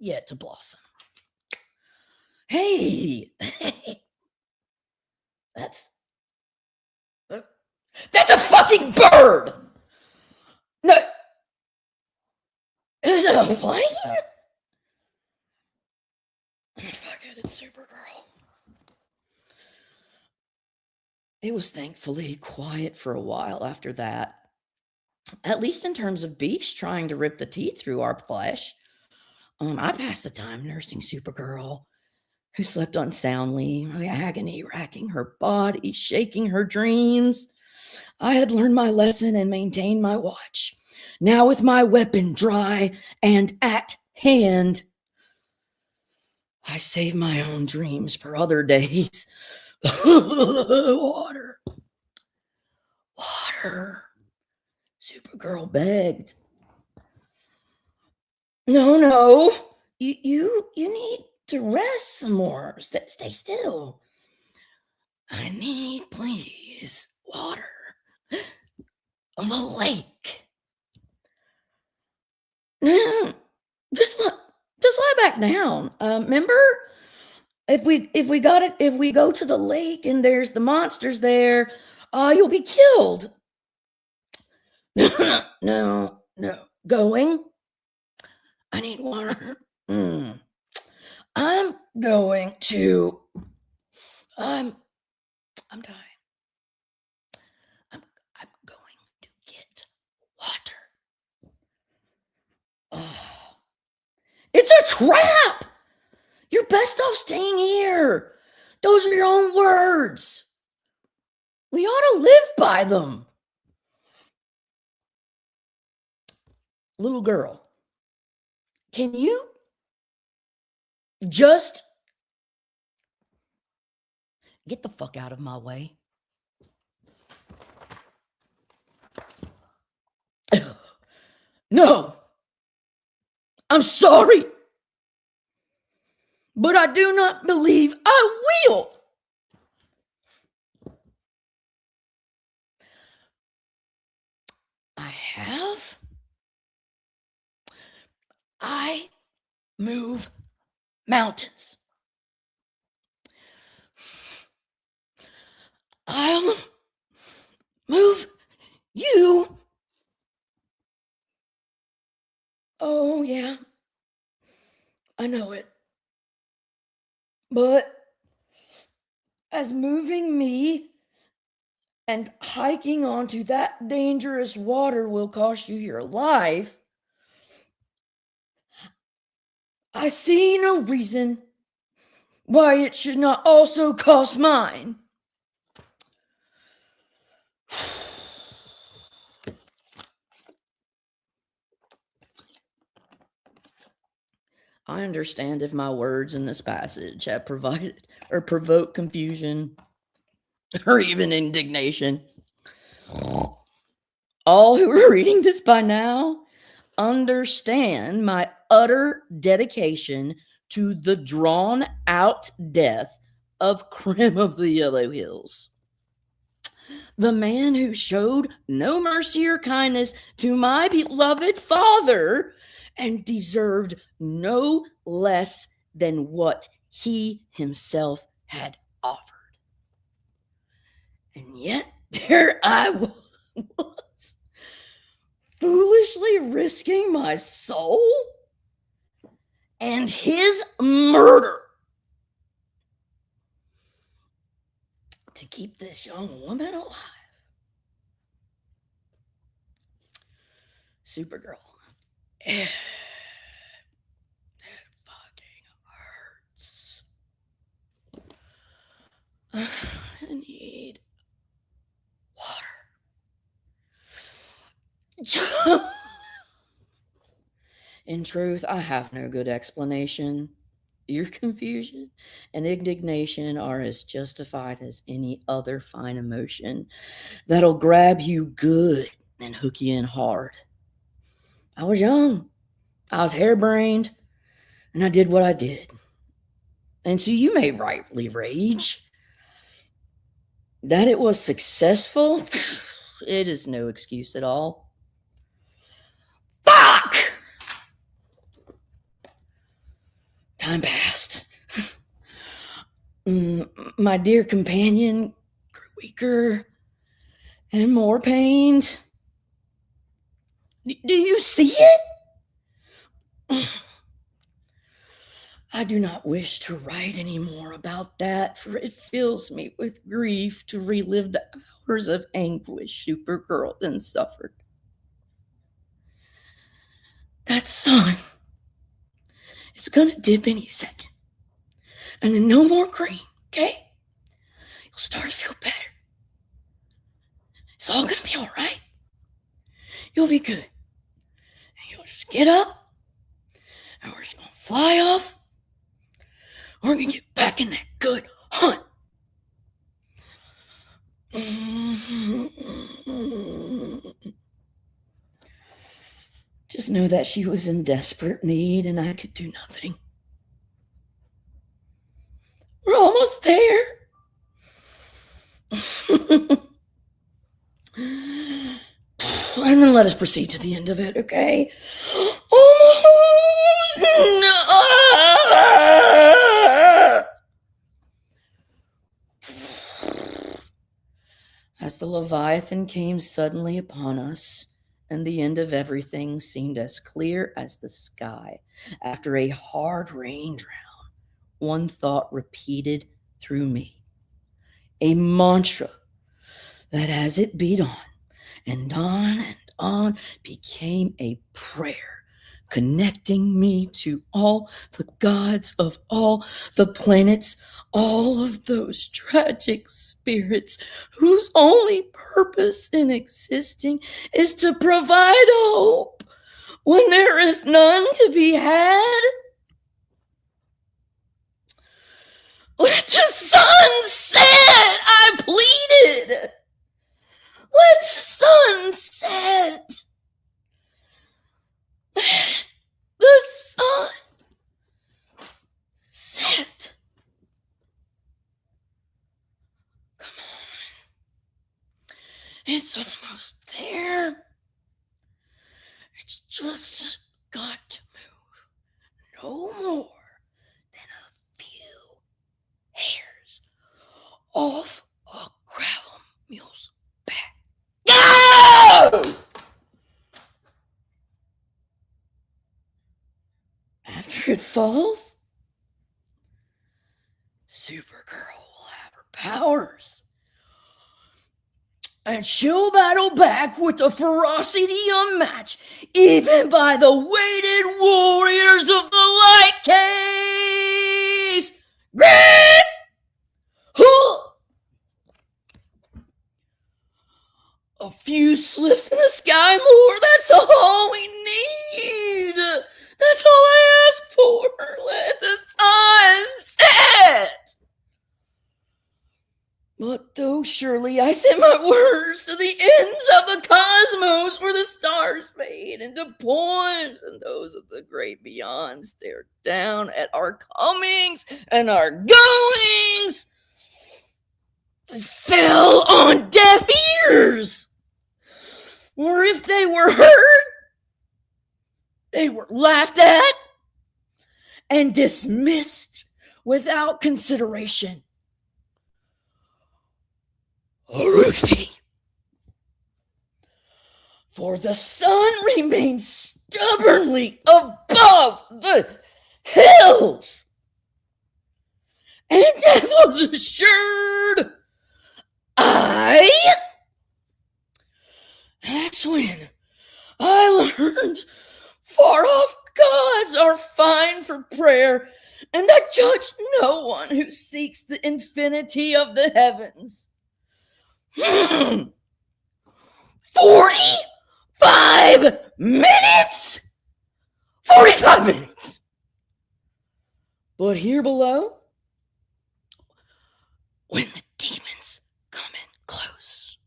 yet to blossom. Hey, that's a fucking bird. No, is it a plane? Fuck it, it's Supergirl. It was thankfully quiet for a while after that, at least in terms of Beech trying to rip the teeth through our flesh. I passed the time nursing Supergirl, who slept unsoundly, agony racking her body, shaking her dreams. I had learned my lesson and maintained my watch. Now with my weapon dry and at hand, I save my own dreams for other days. Water. Supergirl begged. No. You need to rest some more. Stay still. I need, please, water. The lake. No, just lie back down. Remember, if we go to the lake and there's the monsters there, you'll be killed. No. Going. I need water. I'm going to. I'm dying. I'm going to get water. Oh, it's a trap. You're best off staying here. Those are your own words. We ought to live by them. Little girl, can you just get the fuck out of my way? No, I'm sorry, but I do not believe I will. I move mountains. I'll move you. Oh, yeah. I know it. But as moving me and hiking onto that dangerous water will cost you your life, I see no reason why it should not also cost mine. I understand if my words in this passage have provided or provoked confusion or even indignation. All who are reading this by now understand my utter dedication to the drawn-out death of Krem of the Yellow Hills. the man who showed no mercy or kindness to my beloved father and deserved no less than what he himself had offered. And yet there I was, foolishly risking my soul and his murder to keep this young woman alive. Supergirl. That fucking hurts. I need water. In truth, I have no good explanation. Your confusion and indignation are as justified as any other fine emotion that'll grab you good and hook you in hard. I was young, I was harebrained, and I did what I did. And so you may rightly rage. That it was successful, it is no excuse at all. Fuck! Time passed. My dear companion grew weaker and more pained. Do you see it? I do not wish to write any more about that, for it fills me with grief to relive the hours of anguish Supergirl then suffered. That sun, it's gonna dip any second. And then no more cream, okay? You'll start to feel better. It's all gonna be all right. You'll be good. And you'll just get up, and we're just gonna fly off. We're gonna get back in that good hunt. Just know that she was in desperate need and I could do nothing. We're almost there. And then let us proceed to the end of it, okay? Almost. No. As the Leviathan came suddenly upon us, and the end of everything seemed as clear as the sky after a hard rain drown, one thought repeated through me, a mantra that as it beat on and on became a prayer, connecting me to all the gods of all the planets, all of those tragic spirits whose only purpose in existing is to provide hope when there is none to be had. Let the sun set, I pleaded. Let the sun set. Let the sun set. Come on. It's almost there. It's just got to move. No more than a few hairs off a gravel mule's back. Go! After it falls, Supergirl will have her powers. And she'll battle back with a ferocity unmatched, even by the weighted warriors of the light case. Great! A few slips in the sky more, that's all we need. That's all I ask for. Let the sun set. But though surely I send my words to the ends of the cosmos where the stars fade into poems and those of the great beyond stare down at our comings and our goings. they fell on deaf ears. Or if they were heard, they were laughed at and dismissed without consideration. Ruthye. For the sun remains stubbornly above the hills, and death was assured. That's when I learned far off gods are fine for prayer, and I judge no one who seeks the infinity of the heavens. 45 minutes? 45 minutes. But here below, when the demons come in close,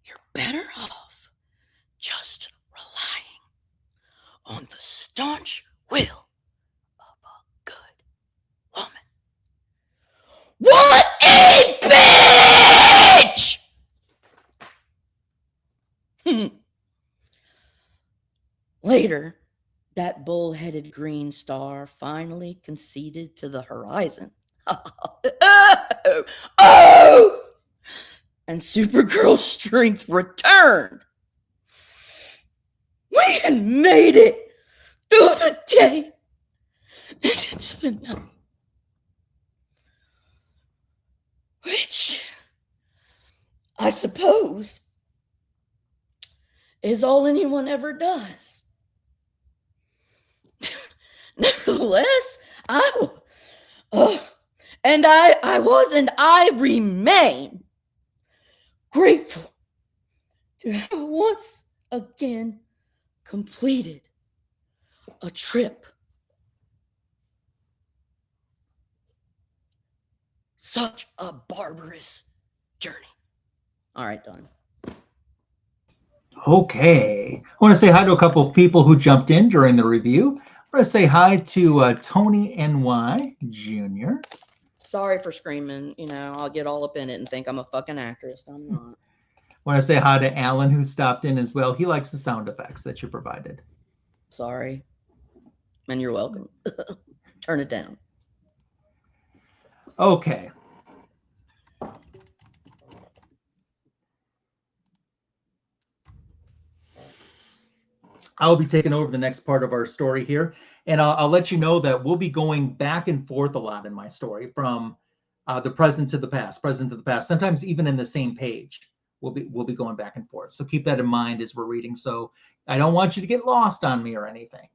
you're better off just relying on the staunch will of a good woman. What a bitch! Later, that bull-headed green star finally conceded to the horizon. Oh! And Supergirl's strength returned. We had made it through the day and into the night. Which, I suppose, is all anyone ever does. Nevertheless, I remain grateful to have once again completed a trip. Such a barbarous journey. All right, done. Okay. I want to say hi to a couple of people who jumped in during the review. I want to say hi to Tony NY Jr. Sorry for screaming. You know, I'll get all up in it and think I'm a fucking actress. I'm not. I want to say hi to Alan, who stopped in as well. He likes the sound effects that you provided. Sorry. And you're welcome. Turn it down. Okay. I'll be taking over the next part of our story here. And I'll let you know that we'll be going back and forth a lot in my story from the present to the past, sometimes even in the same page. We'll be going back and forth. So keep that in mind as we're reading. So I don't want you to get lost on me or anything.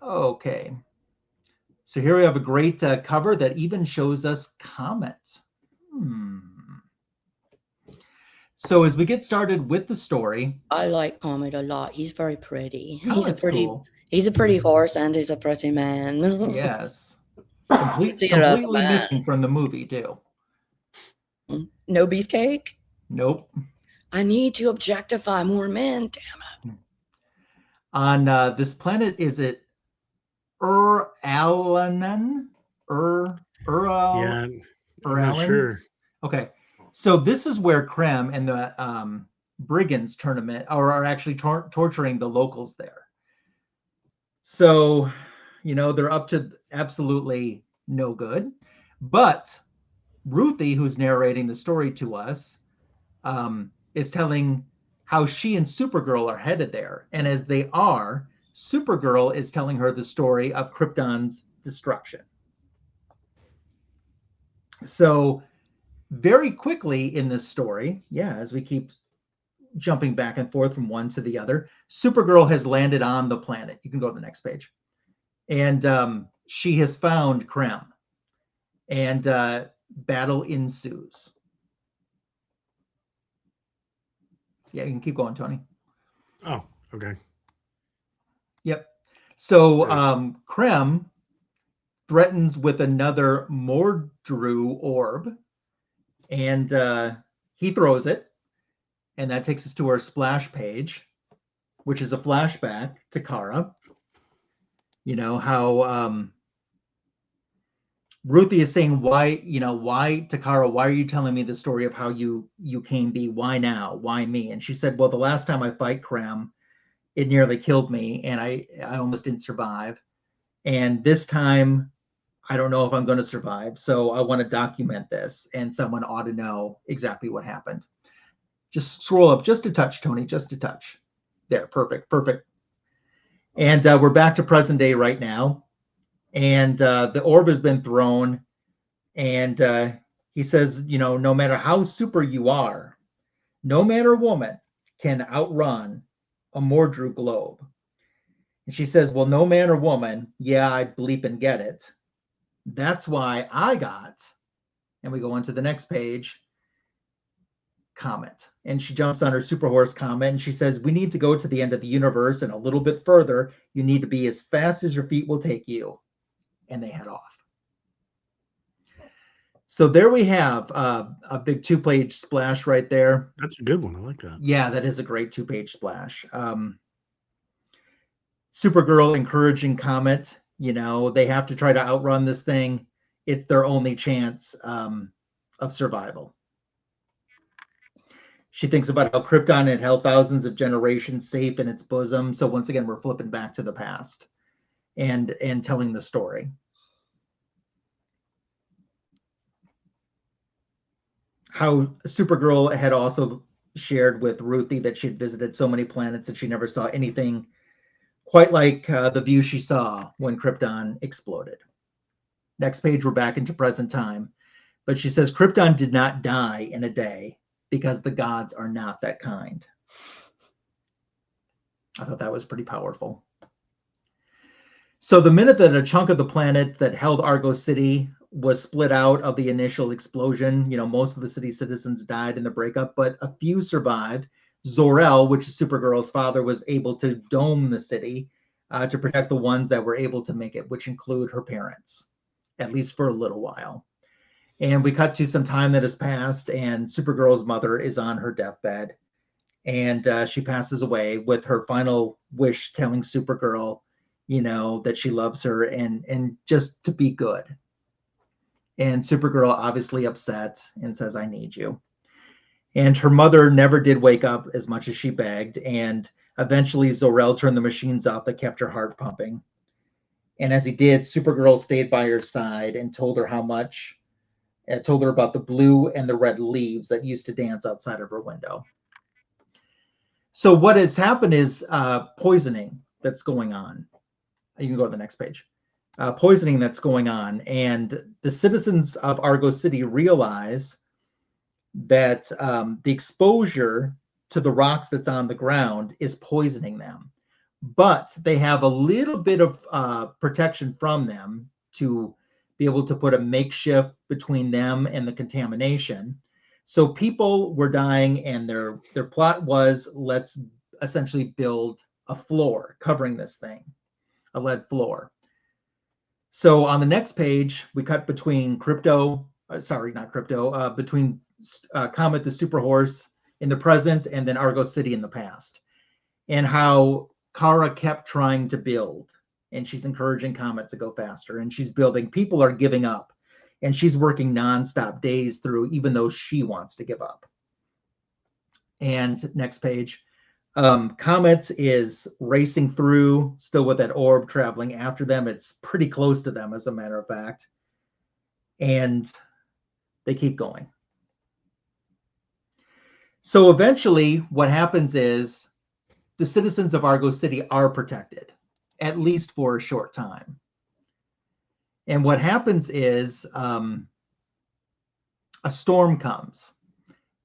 Okay. So here we have a great cover that even shows us Comet. So as we get started with the story, I like Comet a lot. He's very pretty. Oh, that's cool. He's a pretty horse and he's a pretty man. Yes. Completely missing from the movie too. No beefcake? Nope. I need to objectify more men, damn it. On this planet, is it Irasaan? Yeah, I'm not sure. Okay. So this is where Krem and the Brigands tournament are actually torturing the locals there. So, you know, they're up to absolutely no good. But Ruthye, who's narrating the story to us, is telling how she and Supergirl are headed there. And as they are, Supergirl is telling her the story of Krypton's destruction. So very quickly in this story, as we keep jumping back and forth from one to the other, Supergirl has landed on the planet. You can go to the next page. And she has found Krem. And battle ensues. Yeah, you can keep going, Tony. Oh, okay. Yep. So Krem threatens with another Mordru orb. And he throws it, and that takes us to our splash page, which is a flashback to Kara. You know, how Ruthye is saying, why, why, Takara, why are you telling me the story of how you came be? Why now? Why me? And she said, well, the last time I fight Krem, it nearly killed me, and I almost didn't survive. And this time, I don't know if I'm going to survive. So I want to document this, and someone ought to know exactly what happened. Just scroll up just a touch, Tony, just a touch. There, perfect. And we're back to present day right now. And the orb has been thrown. And he says, no matter how super you are, no matter woman can outrun a Mordru globe. And she says, well, no man or woman, yeah, I bleep and get it. That's why I got, and we go on to the next page, Comet. And she jumps on her super horse Comet, and she says, we need to go to the end of the universe and a little bit further. You need to be as fast as your feet will take you. And they head off. So there we have a big 2-page splash right there. That's a good one. I like that. Yeah, that is a great 2-page splash. Supergirl encouraging Comet. They have to try to outrun this thing. It's their only chance of survival. She thinks about how Krypton had held thousands of generations safe in its bosom. So once again, we're flipping back to the past and telling the story. How Supergirl had also shared with Ruthye that she had visited so many planets that she never saw anything quite like the view she saw when Krypton exploded. Next page, we're back into present time. But she says Krypton did not die in a day because the gods are not that kind. I thought that was pretty powerful. So the minute that a chunk of the planet that held Argo City was split out of the initial explosion, most of the city's citizens died in the breakup, but a few survived. Zor-El, which is Supergirl's father, was able to dome the city to protect the ones that were able to make it, which include her parents, at least for a little while. And we cut to some time that has passed, and Supergirl's mother is on her deathbed, and she passes away with her final wish telling Supergirl, that she loves her and just to be good. And Supergirl obviously upset and says, I need you. And her mother never did wake up as much as she begged. And eventually Zor-El turned the machines off that kept her heart pumping. And as he did, Supergirl stayed by her side and told her how much, told her about the blue and the red leaves that used to dance outside of her window. So what has happened is poisoning that's going on. You can go to the next page. Poisoning that's going on. And the citizens of Argo City realize that the exposure to the rocks that's on the ground is poisoning them. But they have a little bit of protection from them to be able to put a makeshift between them and the contamination. So people were dying, and their plot was, let's essentially build a floor covering this thing, a lead floor. So on the next page, we cut between between Comet the Super Horse in the present and then Argo City in the past, and how Kara kept trying to build, and she's encouraging Comet to go faster, and she's building. People are giving up, and she's working nonstop days through, even though she wants to give up. And next page, Comet is racing through, still with that orb traveling after them. It's pretty close to them, as a matter of fact. And they keep going. So eventually what happens is the citizens of Argo City are protected, at least for a short time. And what happens is a storm comes,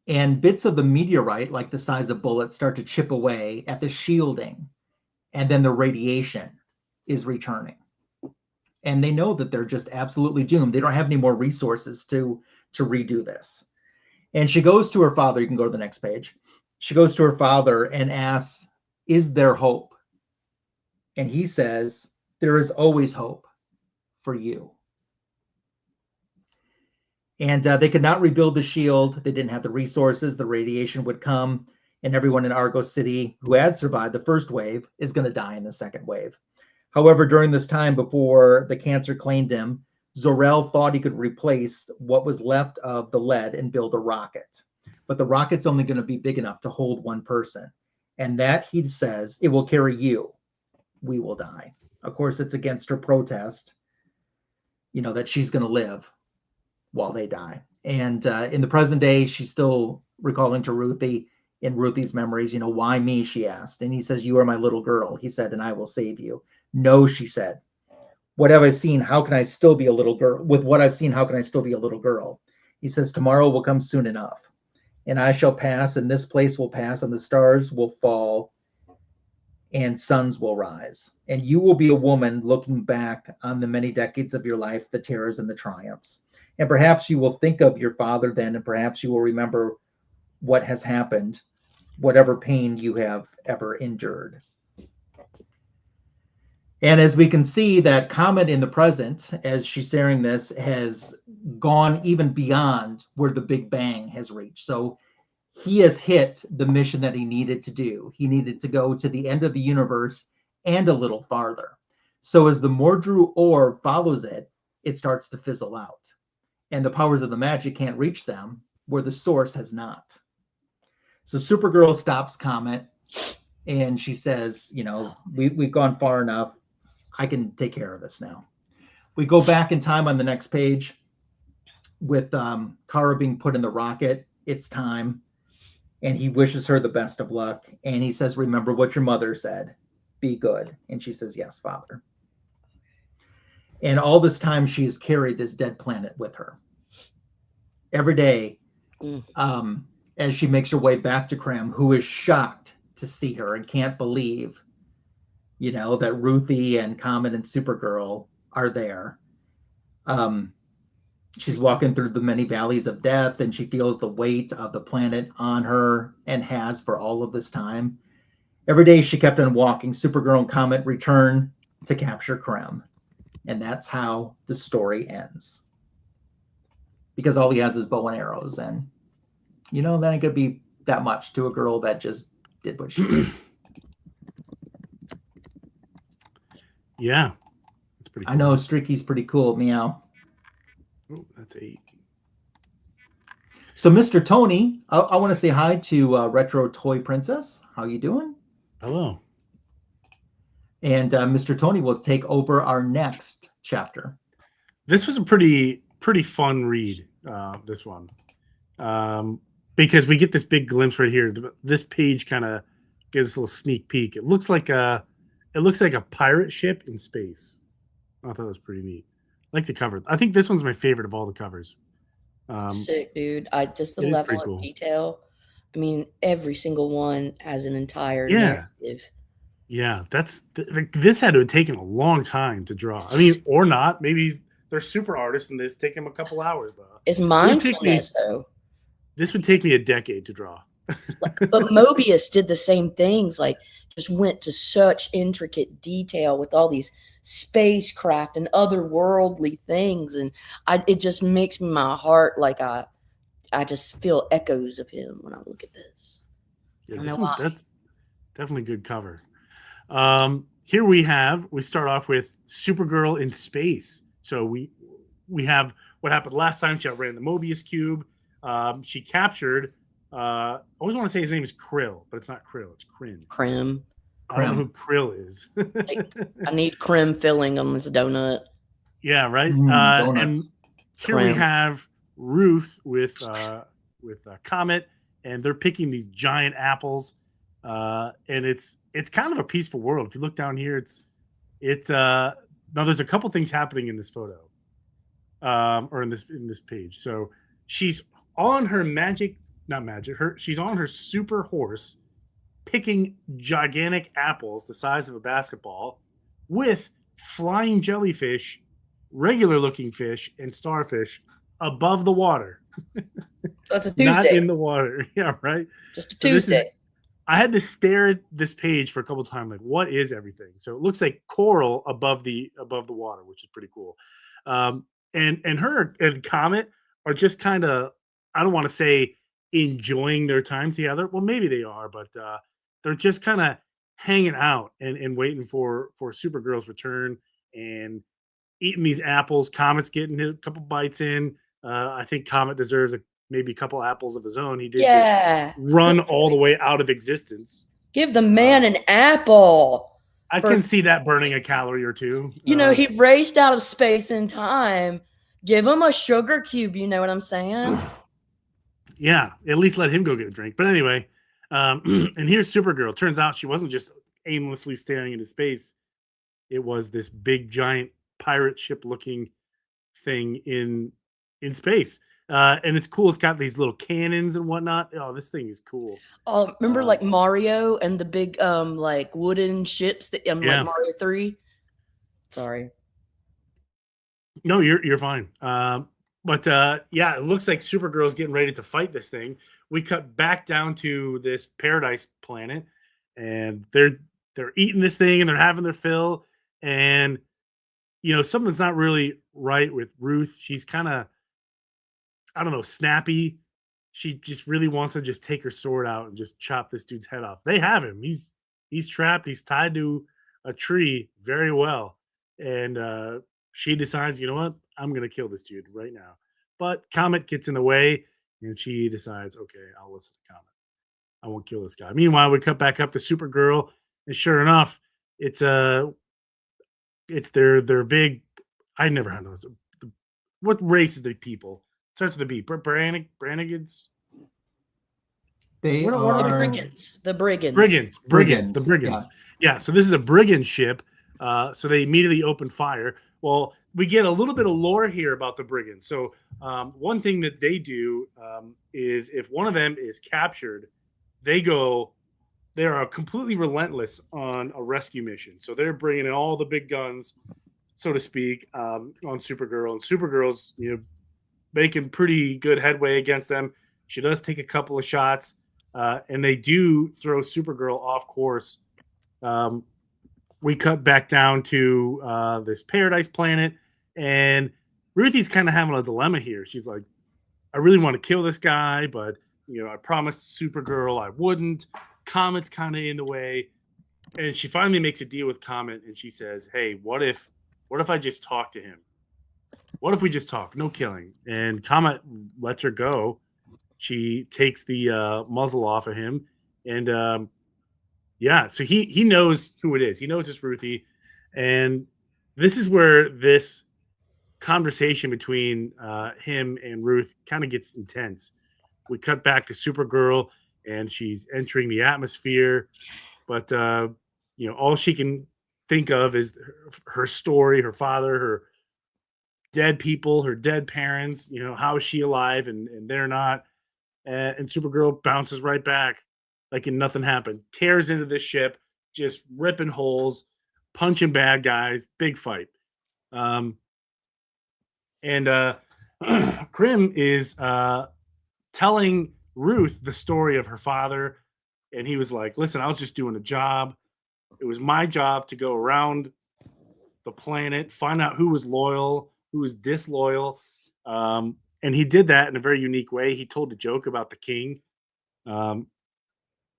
and bits of the meteorite, like the size of bullets, start to chip away at the shielding, and then the radiation is returning. And they know that they're just absolutely doomed. They don't have any more resources to redo this. And she goes to her father. You can go to the next page. She goes to her father and asks, is there hope? And he says, there is always hope for you. And they could not rebuild the shield. They didn't have the resources. The radiation would come, and everyone in Argo City who had survived the first wave is going to die in the second wave. However, during this time before the cancer claimed him, Zor-El thought he could replace what was left of the lead and build a rocket. But the rocket's only going to be big enough to hold one person. And that, he says, it will carry you. We will die. Of course, it's against her protest, that she's going to live while they die. And in the present day, she's still recalling to Ruthye, in Ruthie's memories, why me, she asked. And he says, you are my little girl, he said, and I will save you. No, she said. What have I seen? How can I still be a little girl? With what I've seen, how can I still be a little girl? He says, tomorrow will come soon enough. And I shall pass, and this place will pass, and the stars will fall, and suns will rise. And you will be a woman looking back on the many decades of your life, the terrors and the triumphs. And perhaps you will think of your father then, and perhaps you will remember what has happened, whatever pain you have ever endured. And as we can see, that Comet in the present, as she's sharing this, has gone even beyond where the Big Bang has reached. So he has hit the mission that he needed to do. He needed to go to the end of the universe and a little farther. So as the Mordru orb follows it, it starts to fizzle out. And the powers of the magic can't reach them where the source has not. So Supergirl stops Comet and she says, we've gone far enough. I can take care of this now. We go back in time on the next page with Kara being put in the rocket. It's time. And he wishes her the best of luck. And he says, remember what your mother said. Be good. And she says, yes, Father. And all this time, she has carried this dead planet with her. Every day, as she makes her way back to Krem, who is shocked to see her and can't believe, that Ruthye and Comet and Supergirl are there. She's walking through the many valleys of death, and she feels the weight of the planet on her and has for all of this time. Every day she kept on walking. Supergirl and Comet return to capture Krem. And that's how the story ends. Because all he has is bow and arrows. And, that ain't going to be that much to a girl that just did what she did. Yeah. That's pretty cool. I know Streaky's pretty cool. Meow. Oh, that's 8. So, Mr. Tony, I want to say hi to Retro Toy Princess. How you doing? Hello. And Mr. Tony will take over our next chapter. This was a pretty fun read, this one. Because we get this big glimpse right here. This page kind of gives us a little sneak peek. It looks like a pirate ship in space. I thought it was pretty neat. I like the cover. I think this one's my favorite of all the covers. Sick, dude. The level of detail. I mean, every single one has an entire narrative. Yeah, this had to have taken a long time to draw. I mean, or not. Maybe they're super artists and this take them a couple hours. But it's mindfulness, though. This would take me a decade to draw. But Mobius did the same things. Just went to such intricate detail with all these spacecraft and otherworldly things, and it just makes my heart I just feel echoes of him when I look at this. Yeah, that's definitely a good cover. Here we start off with Supergirl in space. So we have what happened last time. She outran the Mobius cube. She captured. I always want to say his name is Krill, but it's not Krill. It's Krem. I don't know who Krill is. I need Krem filling on this donut. Yeah, right. And here Krem. We have Ruth with Comet, and they're picking these giant apples. And it's kind of a peaceful world. If you look down here, now there's a couple things happening in this photo, or in this page. So she's on her she's on her super horse, picking gigantic apples the size of a basketball with flying jellyfish, regular looking fish, and starfish above the water. That's a Tuesday. Not in the water. Yeah, right. Just a Tuesday. I had to stare at this page for a couple of times, what is everything? So it looks like coral above the water, which is pretty cool. And her and Comet are just kind of, I don't want to say enjoying their time together. Well, maybe they are, but they're just kind of hanging out and waiting for Supergirl's return. And eating these apples. Comet's getting a couple bites in. I think Comet deserves maybe a couple apples of his own. He did just run all the way out of existence. Give the man an apple. I can see that burning a calorie or two. You know, he raced out of space and time. Give him a sugar cube. You know what I'm saying? Yeah, at least let him go get a drink. But anyway, and here's Supergirl. Turns out she wasn't just aimlessly staring into space. It was this big, giant pirate ship-looking thing in space. And it's cool. It's got these little cannons and whatnot. Oh, this thing is cool. Oh, remember like Mario and the big like wooden ships that like Mario 3? Sorry. No, you're fine. But yeah, it looks like Supergirl's getting ready to fight this thing. We cut back down to this paradise planet, and they're eating this thing and they're having their fill. And you know, something's not really right with Ruth. She's kind of, I don't know, snappy. She just really wants to just take her sword out and just chop this dude's head off. They have him. He's trapped. He's tied to a tree very well. And she decides, you know what? I'm going to kill this dude right now. But Comet gets in the way, and she decides, okay, I'll listen to Comet. I won't kill this guy. Meanwhile, we cut back up to Supergirl, and sure enough, it's their big. I never had those. What race is the people? Starts with a B. Branigans. They what are the Brigands. The Brigands. Brigands. The Brigands. Yeah. So this is a brigand ship. So they immediately open fire. Well, we get a little bit of lore here about the Brigands. So one thing that they do is if one of them is captured, they are completely relentless on a rescue mission. So they're bringing in all the big guns, so to speak, on Supergirl. And Supergirl's, you know, making pretty good headway against them. She does take a couple of shots, and they do throw Supergirl off course. We cut back down to this paradise planet, and Ruthie's kind of having a dilemma here. She's like, I really want to kill this guy, but you know, I promised Supergirl I wouldn't. Comet's kind of in the way, and she finally makes a deal with Comet, and she says, "Hey, what if I just talk to him? What if we just talk? No killing." And Comet lets her go. She takes the muzzle off of him, and yeah, so he knows who it is. He knows it's Ruthye, and this is where this conversation between him and Ruth kind of gets intense. We cut back to Supergirl, and she's entering the atmosphere, but you know, all she can think of is her story, her father, her dead people, her dead parents. You know, how is she alive and they're not? And Supergirl bounces right back like nothing happened. Tears into this ship, just ripping holes, punching bad guys. Big fight. And Krem is telling Ruth the story of her father, and he was like, listen, I was just doing a job. It was my job to go around the planet, find out who was loyal, who was disloyal. And he did that in a very unique way. He told a joke about the king.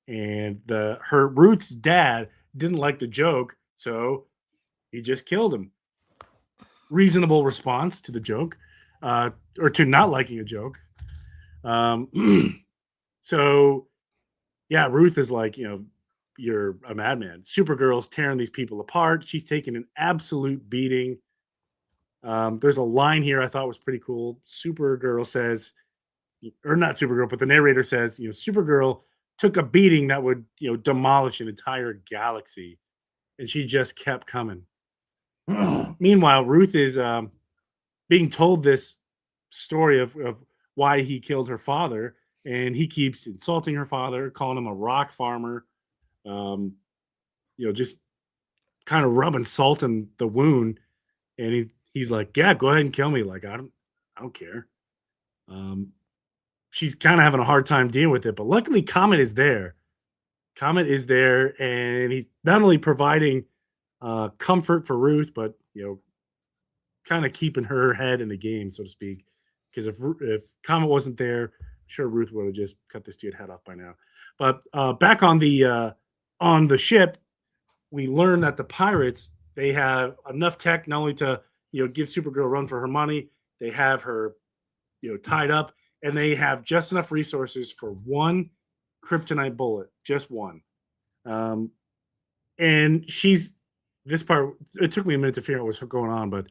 And Ruth's dad didn't like the joke, so he just killed him. Reasonable response to the joke, or to not liking a joke. So, yeah, Ruth is like, you know, you're a madman. Supergirl's tearing these people apart. She's taking an absolute beating. There's a line here I thought was pretty cool. Supergirl says, or not Supergirl, but the narrator says, you know, Supergirl took a beating that would, you know, demolish an entire galaxy, and she just kept coming. Meanwhile, Ruth is being told this story of why he killed her father, and he keeps insulting her father, calling him a rock farmer, you know, just kind of rubbing salt in the wound. And he's like, yeah, go ahead and kill me. Like, I don't care. She's kind of having a hard time dealing with it, but luckily Comet is there. Comet is there, and he's not only providing comfort for Ruth, but, you know, kind of keeping her head in the game, so to speak. Because if Comet wasn't there, I'm sure Ruth would have just cut this dude's head off by now. But back on the ship, we learn that the pirates, they have enough tech not only to give Supergirl a run for her money. They have her, tied up, and they have just enough resources for one kryptonite bullet, just one. And this part, it took me a minute to figure out what's going on, but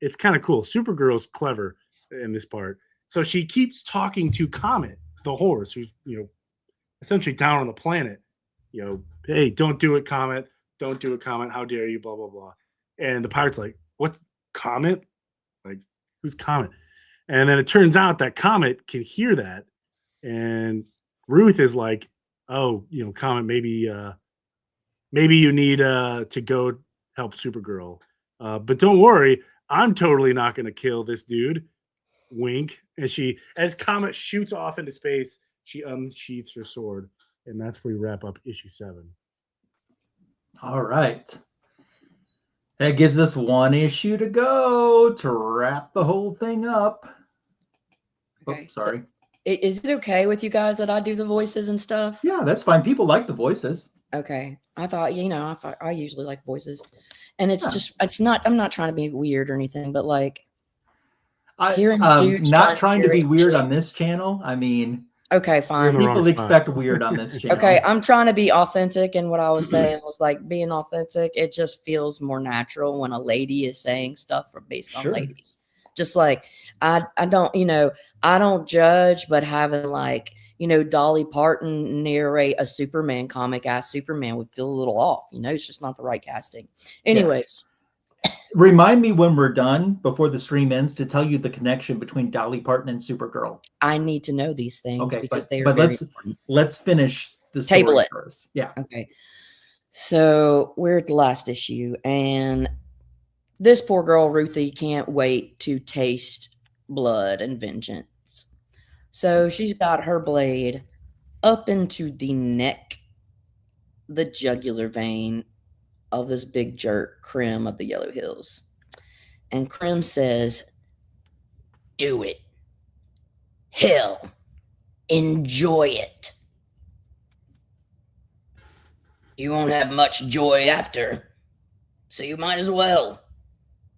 it's kind of cool. Supergirl's clever in this part. So she keeps talking to Comet, the horse, who's, essentially down on the planet. Hey, don't do it, Comet. Don't do it, Comet. How dare you, blah, blah, blah. And the pirate's like, what, Comet? Like, who's Comet? And then it turns out that Comet can hear that. And Ruth is like, oh, Comet, maybe you need to go help Supergirl. But don't worry, I'm totally not going to kill this dude. Wink. And as Comet shoots off into space, she unsheaths her sword. And that's where we wrap up issue 7. All right. That gives us one issue to go to wrap the whole thing up. Okay, oh, sorry. So is it okay with you guys that I do the voices and stuff? Yeah, that's fine. People like the voices. Okay. I thought, I usually like voices. And it's not, I'm not trying to be weird or anything, but like, hearing dudes not trying to be weird shit. on this channel. I mean, okay, fine. People expect weird on this channel. Okay, I'm trying to be authentic, and what I was saying was like being authentic. It just feels more natural when a lady is saying stuff based on ladies. Just like I don't, I don't judge, but having like Dolly Parton narrate a Superman comic as Superman would feel a little off. It's just not the right casting. Anyways. Yeah. Remind me when we're done, before the stream ends, to tell you the connection between Dolly Parton and Supergirl. I need to know these things because they are but very let's finish the table story it first. Yeah. Okay. So we're at the last issue, and this poor girl Ruthye can't wait to taste blood and vengeance. So she's got her blade up into the neck, the jugular vein of this big jerk, Krem of the Yellow Hills. And Krem says, do it. Hell, enjoy it. You won't have much joy after, so you might as well.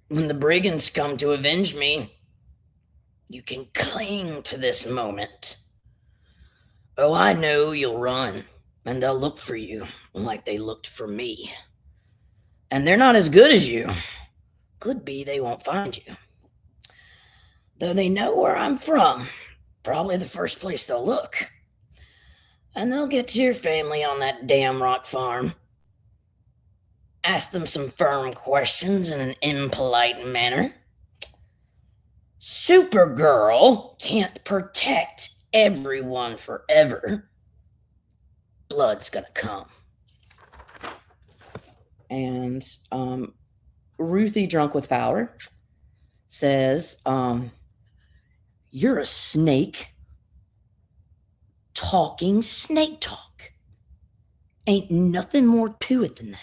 When the Brigands come to avenge me, you can cling to this moment. Oh, I know you'll run, and they'll look for you like they looked for me. And they're not as good as you. Could be they won't find you. Though they know where I'm from, probably the first place they'll look. And they'll get to your family on that damn rock farm. Ask them some firm questions in an impolite manner. Supergirl can't protect everyone forever. Blood's gonna come. And Ruthye, drunk with power, says, you're a snake talking snake talk. Ain't nothing more to it than that.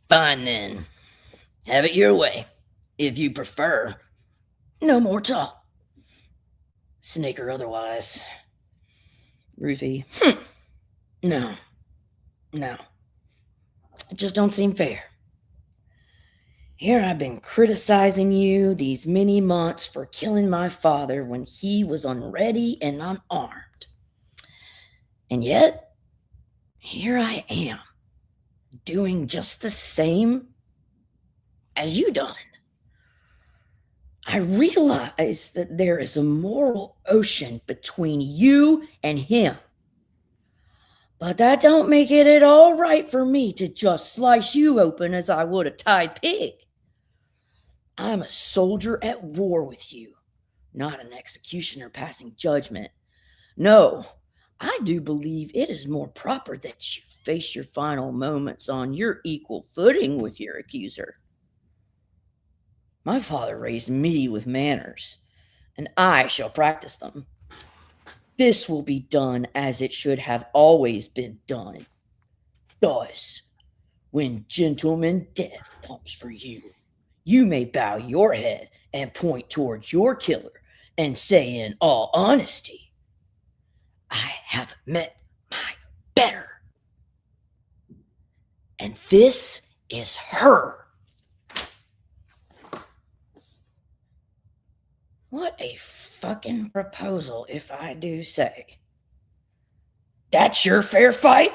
Fine then. Have it your way. If you prefer. No more talk. Snake or otherwise. Ruthye. No. It just don't seem fair. Here I've been criticizing you these many months for killing my father when he was unready and unarmed. And yet, here I am, doing just the same as you done. I realize that there is a moral ocean between you and him. But that don't make it at all right for me to just slice you open as I would a tied pig. I'm a soldier at war with you, not an executioner passing judgment. No, I do believe it is more proper that you face your final moments on your equal footing with your accuser. My father raised me with manners, and I shall practice them. This will be done as it should have always been done. Thus, when gentleman death comes for you, you may bow your head and point towards your killer and say in all honesty, I have met my better. And this is her. What a fucking proposal, if I do say. That's your fair fight?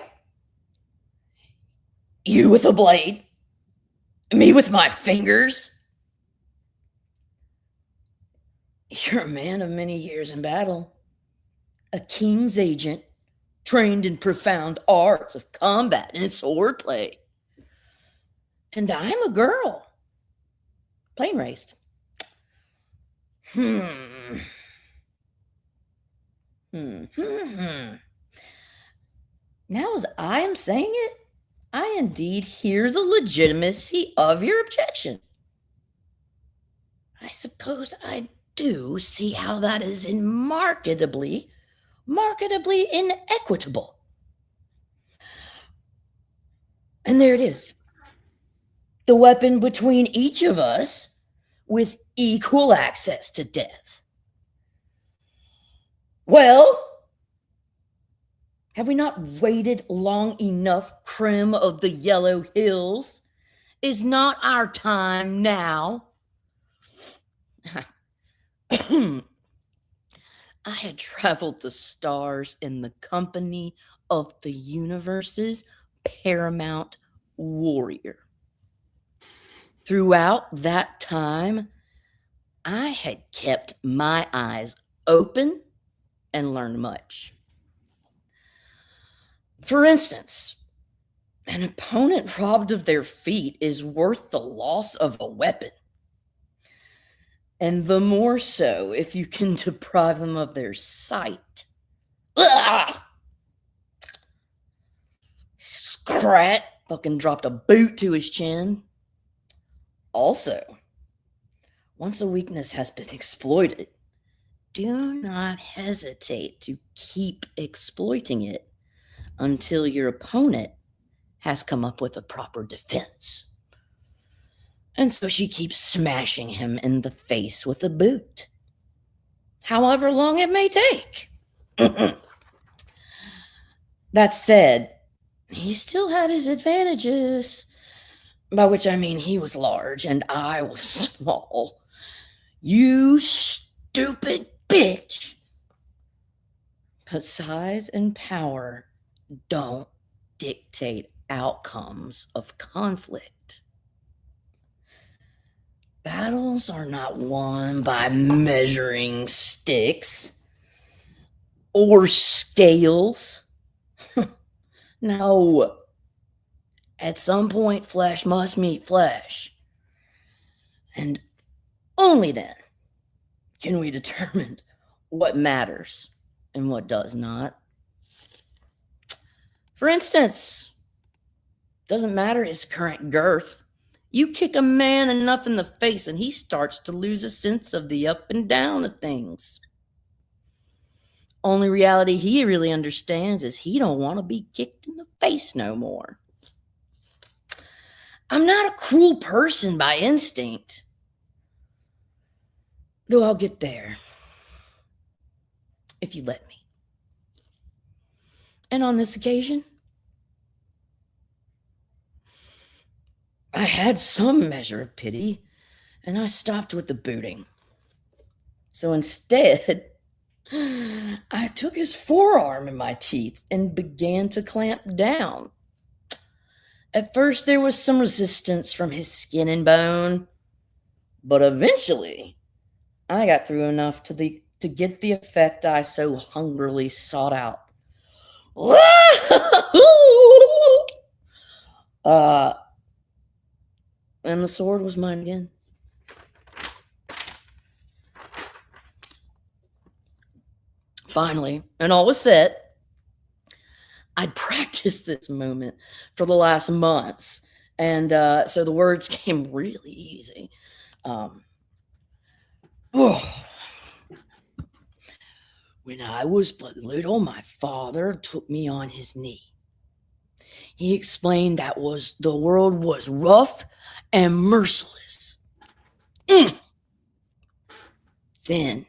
You with a blade? Me with my fingers? You're a man of many years in battle. A king's agent, trained in profound arts of combat and swordplay. And I'm a girl. Plain raised. Now, as I am saying it, I indeed hear the legitimacy of your objection. I suppose I do see how that is marketably inequitable. And there it is. The weapon between each of us with equal access to death. Well, have we not waited long enough, Krem of the Yellow Hills? Is not our time now? I had traveled the stars in the company of the universe's paramount warrior. Throughout that time, I had kept my eyes open and learned much. For instance, an opponent robbed of their feet is worth the loss of a weapon. And the more so if you can deprive them of their sight. Ugh! Scrat fucking dropped a boot to his chin. Also, once a weakness has been exploited, do not hesitate to keep exploiting it until your opponent has come up with a proper defense. And so she keeps smashing him in the face with a boot, however long it may take. That said, he still had his advantages, by which I mean he was large and I was small. You stupid bitch. But size and power don't dictate outcomes of conflict. Battles are not won by measuring sticks or scales. No. At some point, flesh must meet flesh. And only then can we determine what matters and what does not. For instance, doesn't matter his current girth. You kick a man enough in the face and he starts to lose a sense of the up and down of things. Only reality he really understands is he don't want to be kicked in the face no more. I'm not a cruel person by instinct, though I'll get there if you let me. And on this occasion, I had some measure of pity, and I stopped with the booting. So instead, I took his forearm in my teeth and began to clamp down. At first, there was some resistance from his skin and bone, but eventually, I got through enough to get the effect I so hungrily sought out. And the sword was mine again. Finally, and all was set, I'd practiced this moment for the last months, and so the words came really easy. When I was but little, my father took me on his knee. He explained that the world was rough and merciless. Then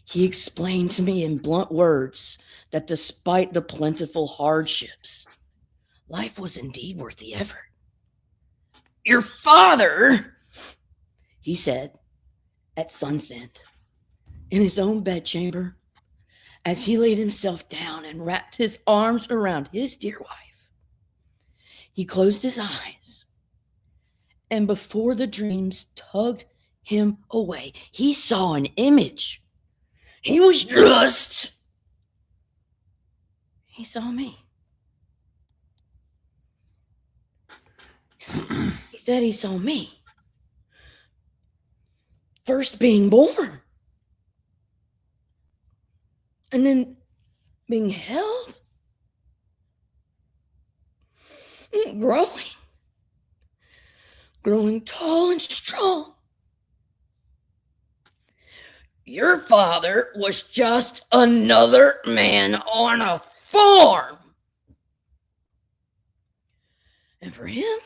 he explained to me in blunt words that despite the plentiful hardships, life was indeed worth the effort. Your father, he said, at sunset, in his own bedchamber, as he laid himself down and wrapped his arms around his dear wife, he closed his eyes, and before the dreams tugged him away, he saw an image. He saw me. He said he saw me. First being born. And then being held. Growing tall and strong. Your father was just another man on a farm. And for him,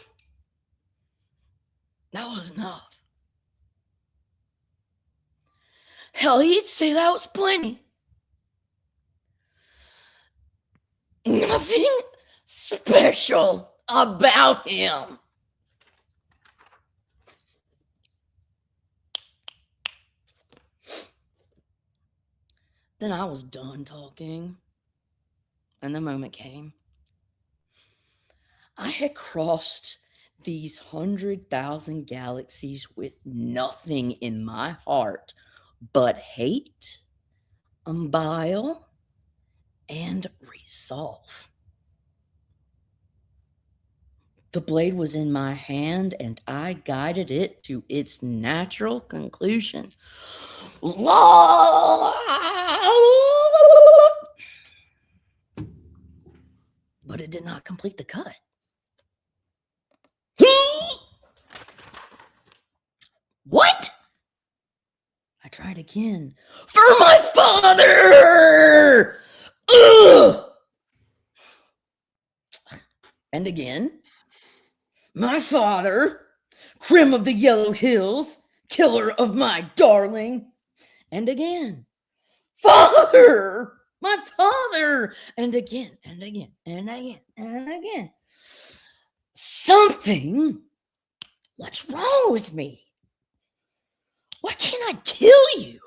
that was enough. Hell, he'd say that was plenty. Nothing special about him. Then I was done talking, and the moment came. I had crossed these 100,000 galaxies with nothing in my heart but hate, bile, and resolve. The blade was in my hand, and I guided it to its natural conclusion. But it did not complete the cut. What? I tried again. For my father! Ugh! And again. My father, Krem of the Yellow Hills, killer of my darling. And again. Father! My father! And again, and again, and again, and again. Something? What's wrong with me? Why can't I kill you?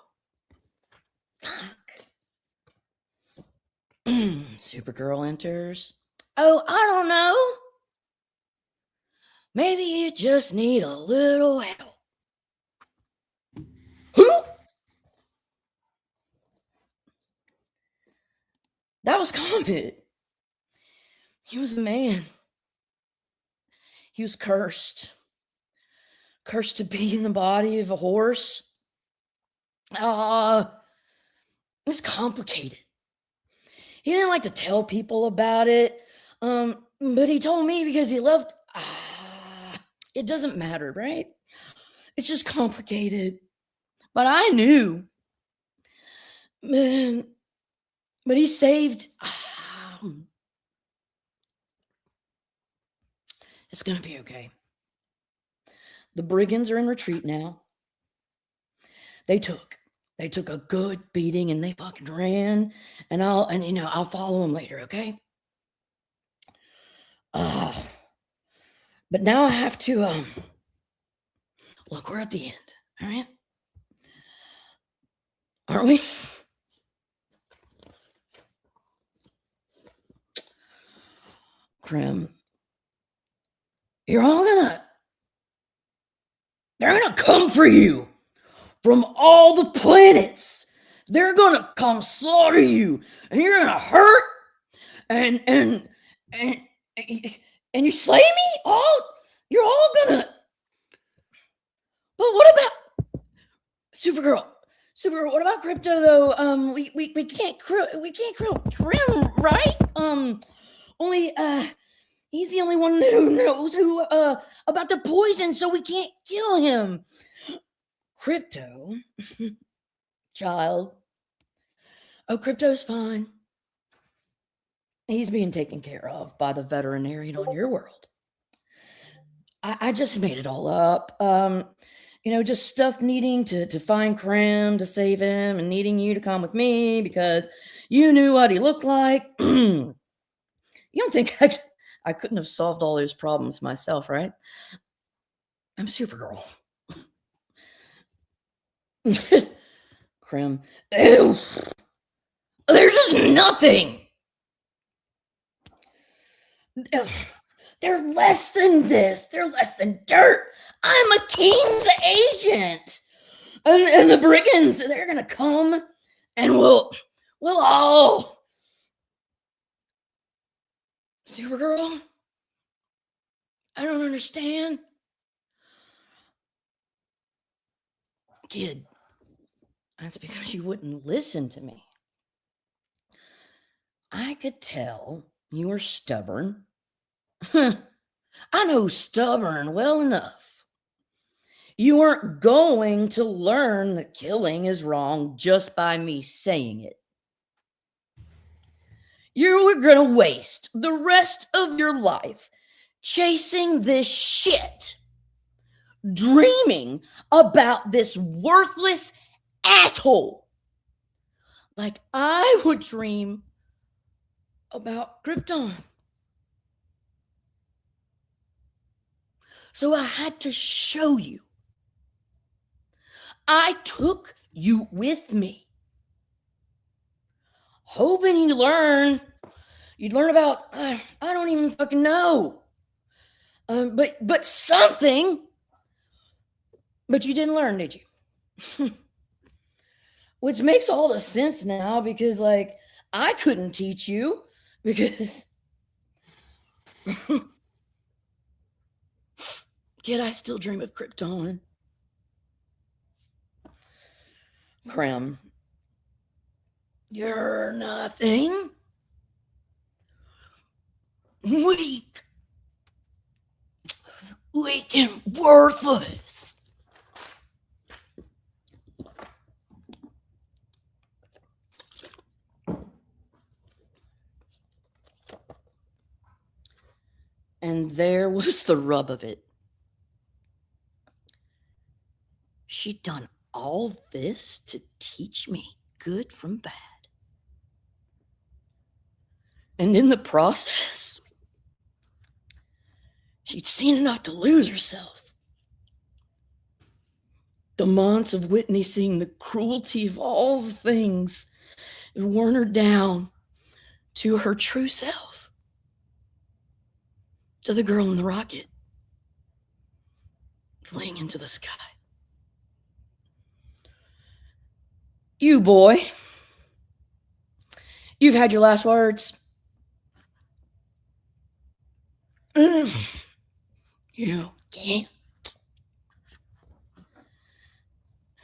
Fuck. Supergirl enters. Oh, I don't know. Maybe you just need a little help. Who? That was Comet. He was a man. He was cursed. Cursed to be in the body of a horse. It's complicated. He didn't like to tell people about it. But he told me because he loved. It doesn't matter, right? It's just complicated. But I knew. But he saved. It's gonna be okay. The Brigands are in retreat now. They took a good beating and they fucking ran. And I'll follow them later, okay? But now I have to look, we're at the end, all right? Aren't we? Krem, they're gonna come for you from all the planets. They're gonna come slaughter you, and you're gonna hurt, and you slay me. You're all gonna. But what about Supergirl? Supergirl, what about Krypto though? We can't kill Krem, right? Only he's the only one who knows about the poison, so we can't kill him. Krypto, child. Oh, Krypto's fine. He's being taken care of by the veterinarian on your world. I just made it all up. Just stuff needing to find Krem to save him and needing you to come with me because you knew what he looked like. You don't think I couldn't have solved all those problems myself, right? I'm Supergirl. Krem. Ew. There's just nothing. They're less than this. They're less than dirt. I'm a king's agent. And the brigands, they're going to come and we'll all... Supergirl? I don't understand. Kid, that's because you wouldn't listen to me. I could tell you were stubborn. I know stubborn well enough. You aren't going to learn that killing is wrong just by me saying it. You're going to waste the rest of your life chasing this shit, dreaming about this worthless asshole, like I would dream about Krypton. So I had to show you. I took you with me, hoping you'd learn about, I don't even fucking know, but something, but you didn't learn, did you? Which makes all the sense now, because, like, I couldn't teach you, because, kid, I still dream of Krypton. Krem, you're nothing. Weak and worthless. And there was the rub of it. She'd done all this to teach me good from bad. And in the process, she'd seen enough to lose herself. The months of witnessing the cruelty of all the things had worn her down to her true self. To the girl in the rocket, fleeing into the sky. You, boy, you've had your last words. You can't.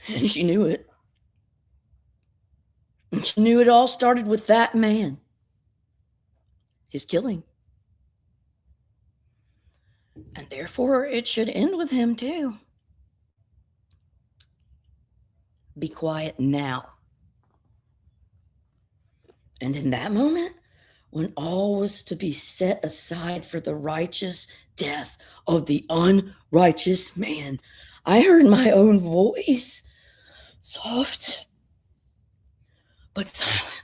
And she knew it. And she knew it all started with that man. His killing. And therefore, it should end with him, too. Be quiet now. And in that moment, when all was to be set aside for the righteous death of the unrighteous man, I heard my own voice, soft but silent.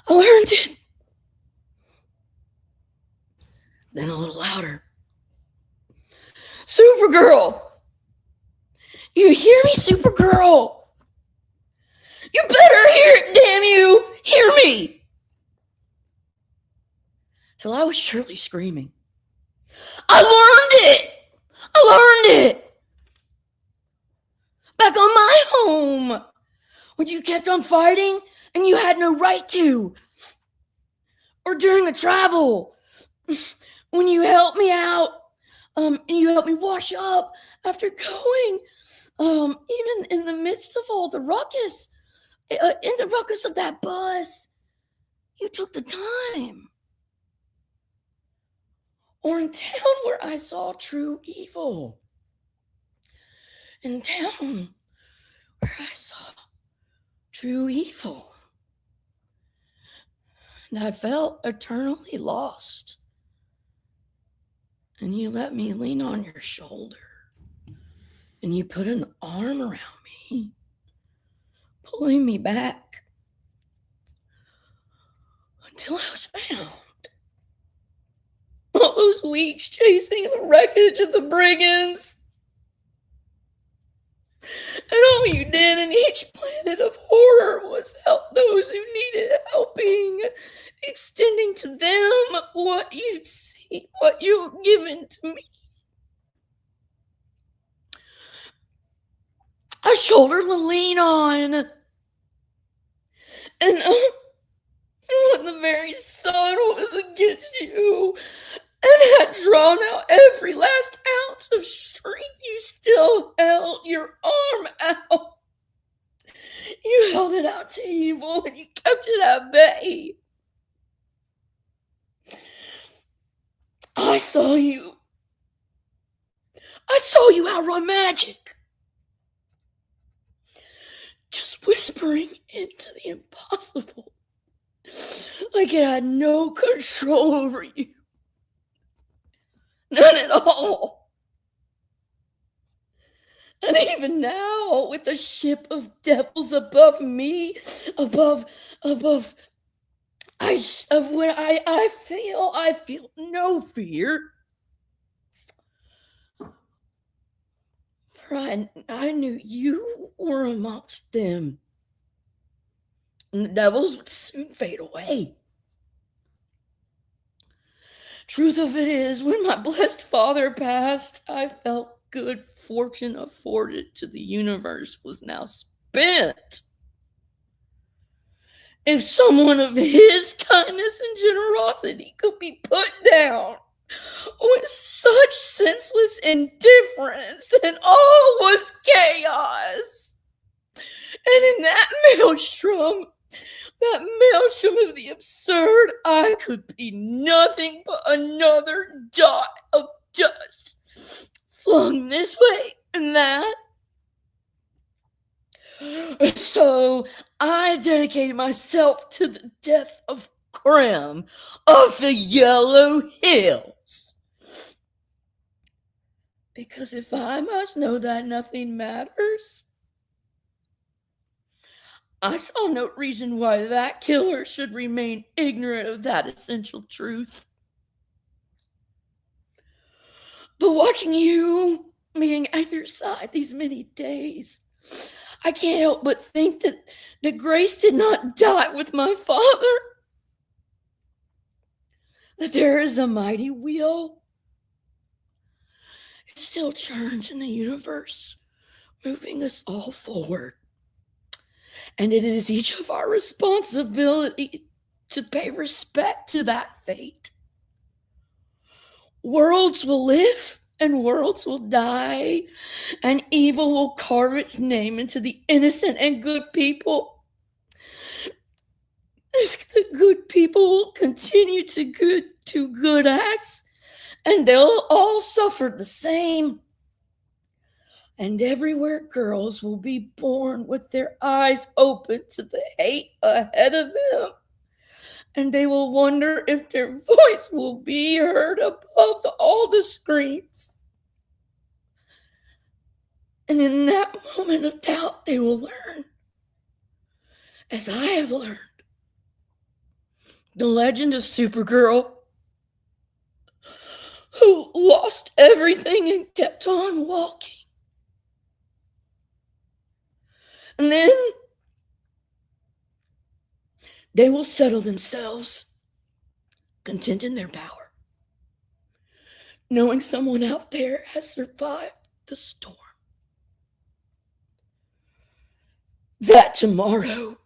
I learned it. Then a little louder. Supergirl! You hear me, Supergirl? You better hear it, damn you! Hear me! Till I was surely screaming. I learned it! I learned it! Back on my home! When you kept on fighting and you had no right to. Or during the travel. When you helped me out, and you helped me wash up after going, even in the midst of all the ruckus, in the ruckus of that bus, you took the time. Or in town where I saw true evil. In town where I saw true evil. And I felt eternally lost. And you let me lean on your shoulder. And you put an arm around me, pulling me back until I was found. All those weeks chasing the wreckage of the Brigands. And all you did in each planet of horror was help those who needed helping, extending to them what you'd seen, what you've given to me. A shoulder to lean on. And when the very sun was against you and had drawn out every last ounce of strength, you still held your arm out. You held it out to evil and you kept it at bay. I saw you outrun magic. Just whispering into the impossible. Like it had no control over you. None at all. And even now, with a ship of devils above me, I feel no fear. For I knew you were amongst them. And the devils would soon fade away. Truth of it is, when my blessed father passed, I felt good fortune afforded to the universe was now spent. If someone of his kindness and generosity could be put down with such senseless indifference, then all was chaos. And in that maelstrom of the absurd, I could be nothing but another dot of dust, flung this way and that. So I dedicated myself to the death of Krem of the Yellow Hills. Because if I must know that nothing matters, I saw no reason why that killer should remain ignorant of that essential truth. But watching you being at your side these many days, I can't help but think that Grace did not die with my father. That there is a mighty wheel. It still churns in the universe, moving us all forward. And it is each of our responsibility to pay respect to that fate. Worlds will live and worlds will die, and evil will carve its name into the innocent and good people. The good people will continue to do good acts, and they'll all suffer the same. And everywhere girls will be born with their eyes open to the hate ahead of them. And they will wonder if their voice will be heard above all the screams. And in that moment of doubt, they will learn, as I have learned, the legend of Supergirl, who lost everything and kept on walking. And then they will settle themselves, content in their power, knowing someone out there has survived the storm. That tomorrow,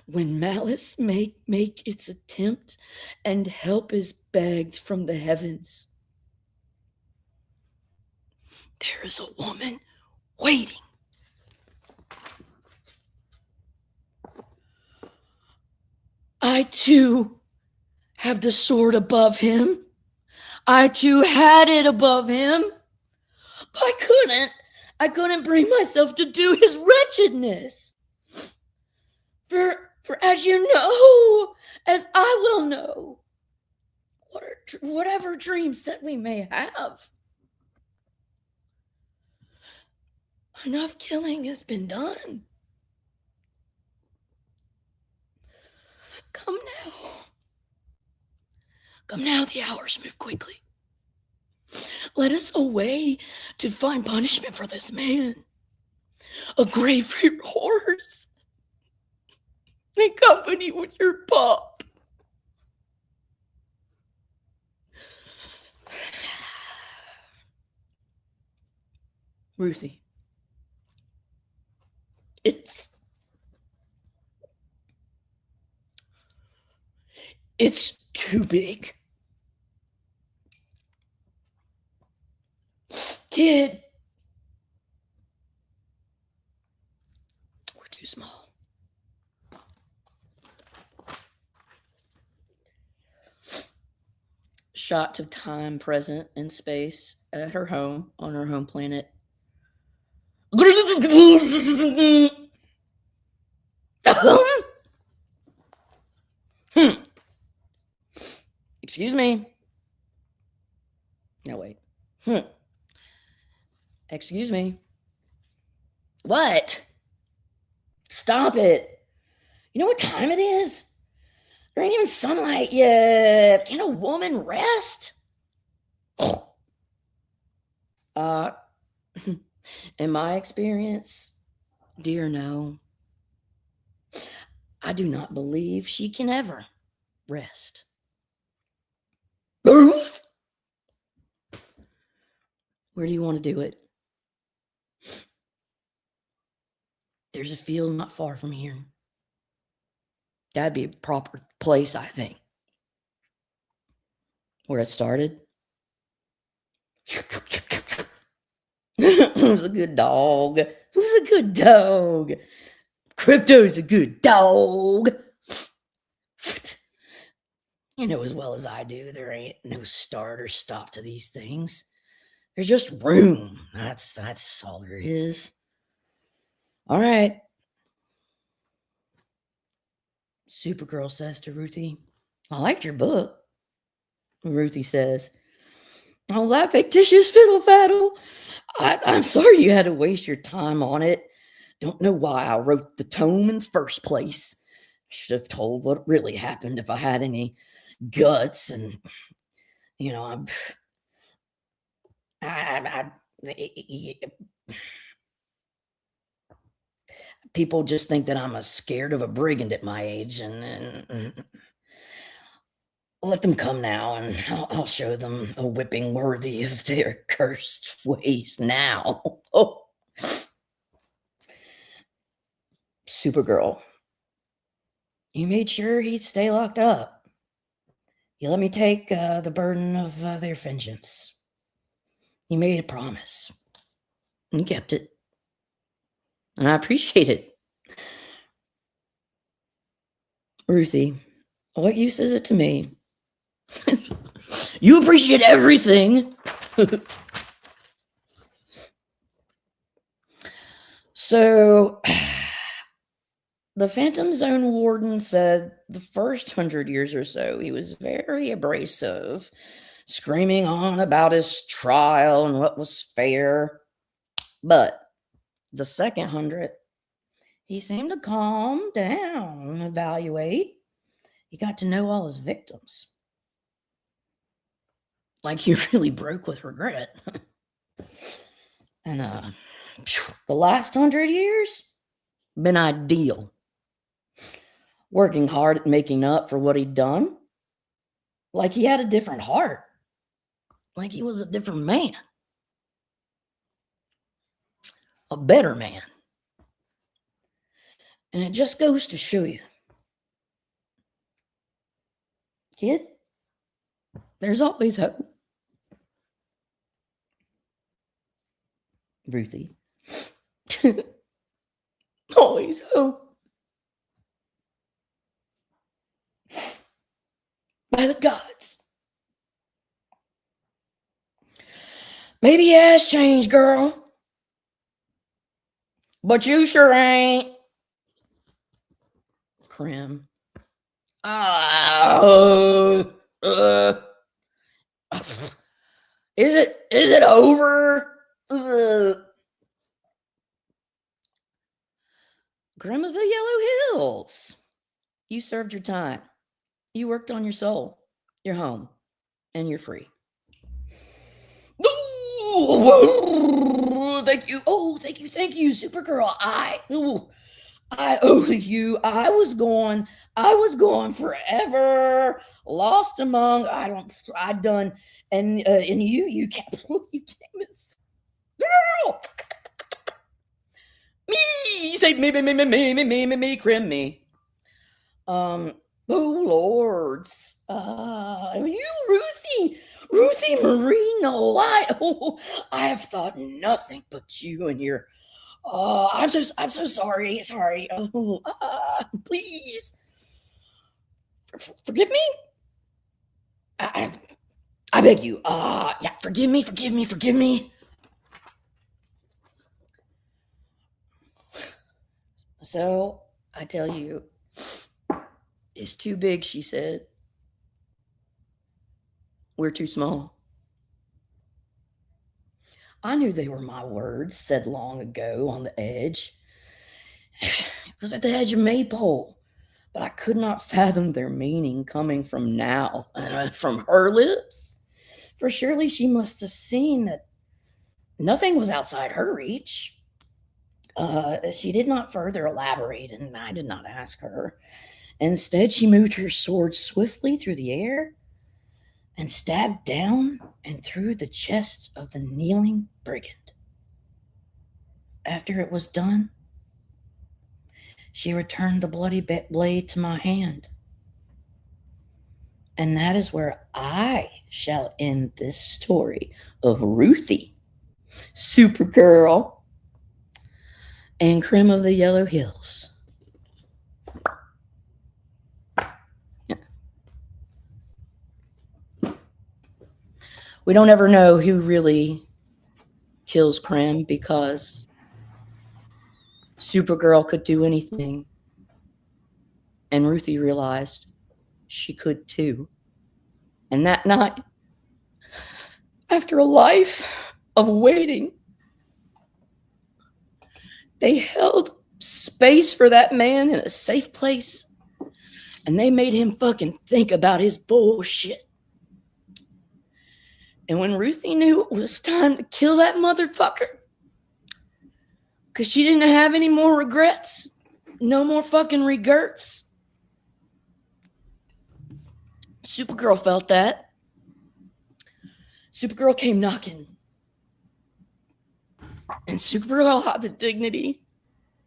when malice make its attempt and help is begged from the heavens, there is a woman waiting. I too have the sword above him. I too had it above him. But I couldn't bring myself to do his wretchedness. For as you know, as I will know, whatever dreams that we may have, enough killing has been done. Come now, the hours move quickly. Let us away to find punishment for this man. a grapefruit horse in company with your pup. Ruthie, it's too big. Kid, we're too small. Shot to time present in space at her home on her home planet. Excuse me. No, wait. Excuse me. What? Stop it. You know what time it is? There ain't even sunlight yet. Can a woman rest? In my experience, dear, no. I do not believe she can ever rest. Where do you want to do it? There's a field not far from here. That'd be a proper place, I think. Where it started. Who's a good dog? Who's a good dog? Krypto's a good dog. You know as well as I do, there ain't no start or stop to these things. There's just room. That's all there is. All right. Supergirl says to Ruthye, I liked your book. Ruthye says, oh, that fictitious fiddle faddle. I'm sorry you had to waste your time on it. Don't know why I wrote the tome in the first place. Should have told what really happened if I had any guts. And, you know, people just think that I'm scared of a brigand at my age, and let them come now, and I'll show them a whipping worthy of their cursed ways now. Oh. Supergirl, you made sure he'd stay locked up. You let me take the burden of their vengeance. You made a promise. And you kept it. And I appreciate it. Ruthye, what use is it to me? You appreciate everything. So, the Phantom Zone Warden said the first 100 years or so, he was very abrasive, screaming on about his trial and what was fair. But the second 100, he seemed to calm down and evaluate. He got to know all his victims. Like he really broke with regret. And the last 100 years, been ideal. Working hard at making up for what he'd done. Like he had a different heart. Like he was a different man. A better man. And it just goes to show you, kid, there's always hope. Ruthye. Always hope. By the gods. Maybe he has changed, girl. But you sure ain't. Krem. Is it over? Krem of the Yellow Hills. You served your time. You worked on your soul. You're home. And you're free. thank you. Oh, thank you, Supergirl. I owe you. I was gone forever, lost among. And you came as girl. Me, you say me, Krem, me. Oh lords, you, Ruthye Marye Knoll. I have thought nothing but you and your. I'm so sorry. Oh, please forgive me. I beg you. Yeah, forgive me. So I tell you, it's too big, she said. We're too small. I knew they were my words, said long ago on the edge. It was at the edge of Maypole, but I could not fathom their meaning coming from now, from her lips. For surely she must have seen that nothing was outside her reach. She did not further elaborate, and I did not ask her. Instead, she moved her sword swiftly through the air and stabbed down and through the chest of the kneeling brigand. After it was done, she returned the bloody blade to my hand. And that is where I shall end this story of Ruthye, Supergirl, and Krem of the Yellow Hills. We don't ever know who really kills Krem because Supergirl could do anything. And Ruthye realized she could too. And that night, after a life of waiting, they held space for that man in a safe place. And they made him fucking think about his bullshit. And when Ruthye knew it was time to kill that motherfucker, because she didn't have any more regrets, no more fucking regrets, Supergirl felt that. Supergirl came knocking. And Supergirl had the dignity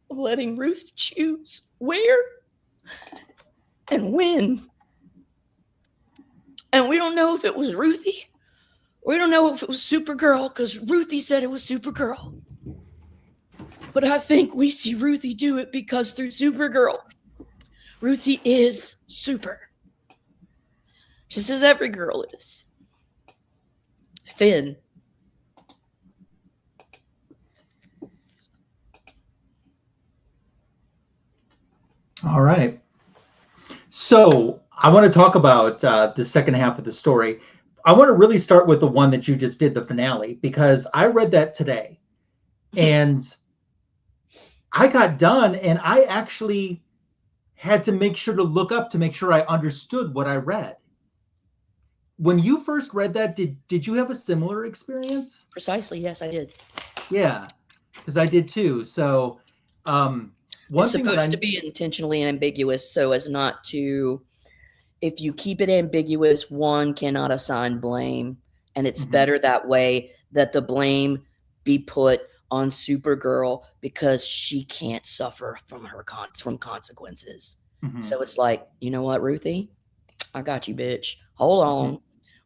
of letting Ruth choose where and when. And we don't know if it was Ruthye. We don't know if it was Supergirl because Ruthye said it was Supergirl. But I think we see Ruthye do it because through Supergirl, Ruthye is super. Just as every girl is. Finn. All right. So I want to talk about the second half of the story. I want to really start with the one that you just did, the finale, because I read that today. And I got done and I actually had to make sure to look up to make sure I understood what I read. When you first read that, did you have a similar experience? Precisely, yes, I did. Yeah, because I did too. So it's supposed to be intentionally ambiguous so as not to, if you keep it ambiguous, one cannot assign blame. And it's better that way, that the blame be put on Supergirl because she can't suffer from from consequences. So it's like, you know what, Ruthye? I got you, bitch. Hold on.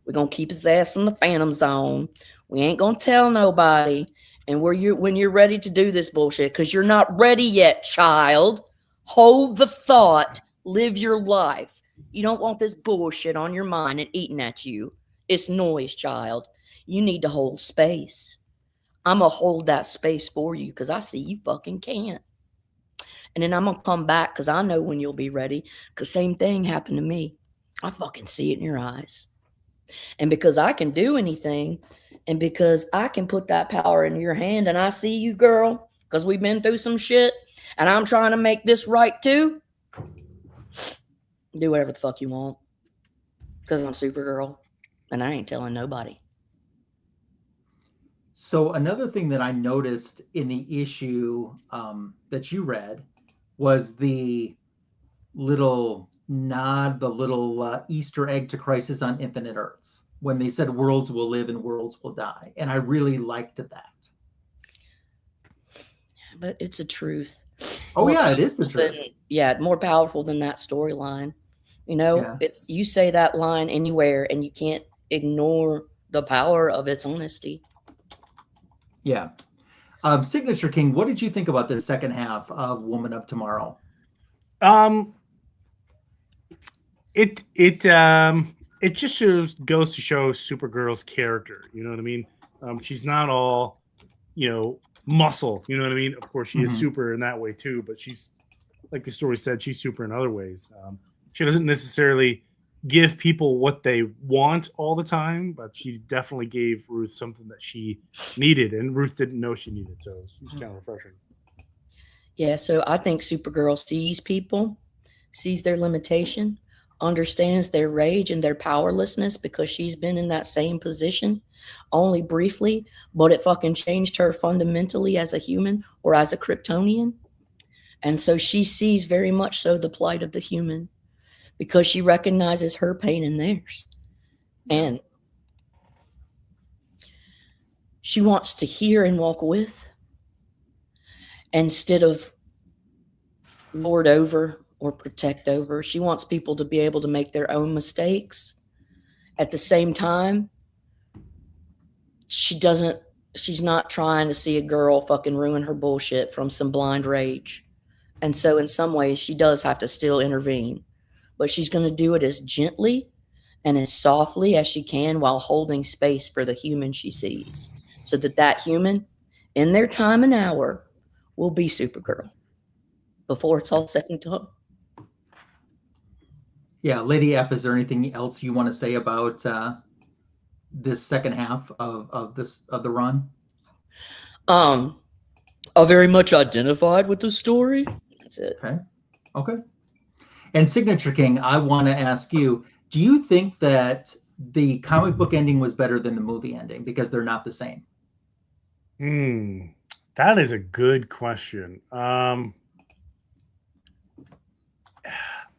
We're going to keep his ass in the Phantom Zone. We ain't going to tell nobody. And when you're ready to do this bullshit, because you're not ready yet, child, hold the thought. Live your life. You don't want this bullshit on your mind and eating at you. It's noise, child. You need to hold space. I'm going to hold that space for you because I see you fucking can't. And then I'm going to come back because I know when you'll be ready. Because same thing happened to me. I fucking see it in your eyes. And because I can do anything, and because I can put that power in your hand, and I see you, girl, because we've been through some shit, and I'm trying to make this right too, do whatever the fuck you want. Because I'm Supergirl, and I ain't telling nobody. So another thing that I noticed in the issue that you read was the little nod, the little Easter egg to Crisis on Infinite Earths, when they said worlds will live and worlds will die. And I really liked that. But it's a truth. Oh, yeah, it is the truth. More powerful than that storyline. You know, it's you say that line anywhere and you can't ignore the power of its honesty. Yeah. Signature King, what did you think about the second half of Woman of Tomorrow? It just goes to show Supergirl's character. You know what I mean? She's not all, muscle. You know what I mean? Of course, she is super in that way too. But she's, like the story said, she's super in other ways. She doesn't necessarily give people what they want all the time, but she definitely gave Ruth something that she needed, and Ruth didn't know she needed. So it's kind of refreshing. Yeah. So I think Supergirl sees people, sees their limitation, understands their rage and their powerlessness, because she's been in that same position only briefly, but it fucking changed her fundamentally as a human or as a Kryptonian. And so she sees very much so the plight of the human, because she recognizes her pain and theirs. And she wants to hear and walk with, instead of lord over or protect over. She wants people to be able to make their own mistakes. At the same time, she's not trying to see a girl fucking ruin her bullshit from some blind rage. And so in some ways she does have to still intervene, but she's going to do it as gently and as softly as she can, while holding space for the human she sees, so that human in their time and hour will be Supergirl before it's all said and done. Yeah, Lady F, is there anything else you want to say about this second half of the run? I very much identified with the story. That's it. Okay. And Signature King, I want to ask you, do you think that the comic book ending was better than the movie ending, because they're not the same? That is a good question.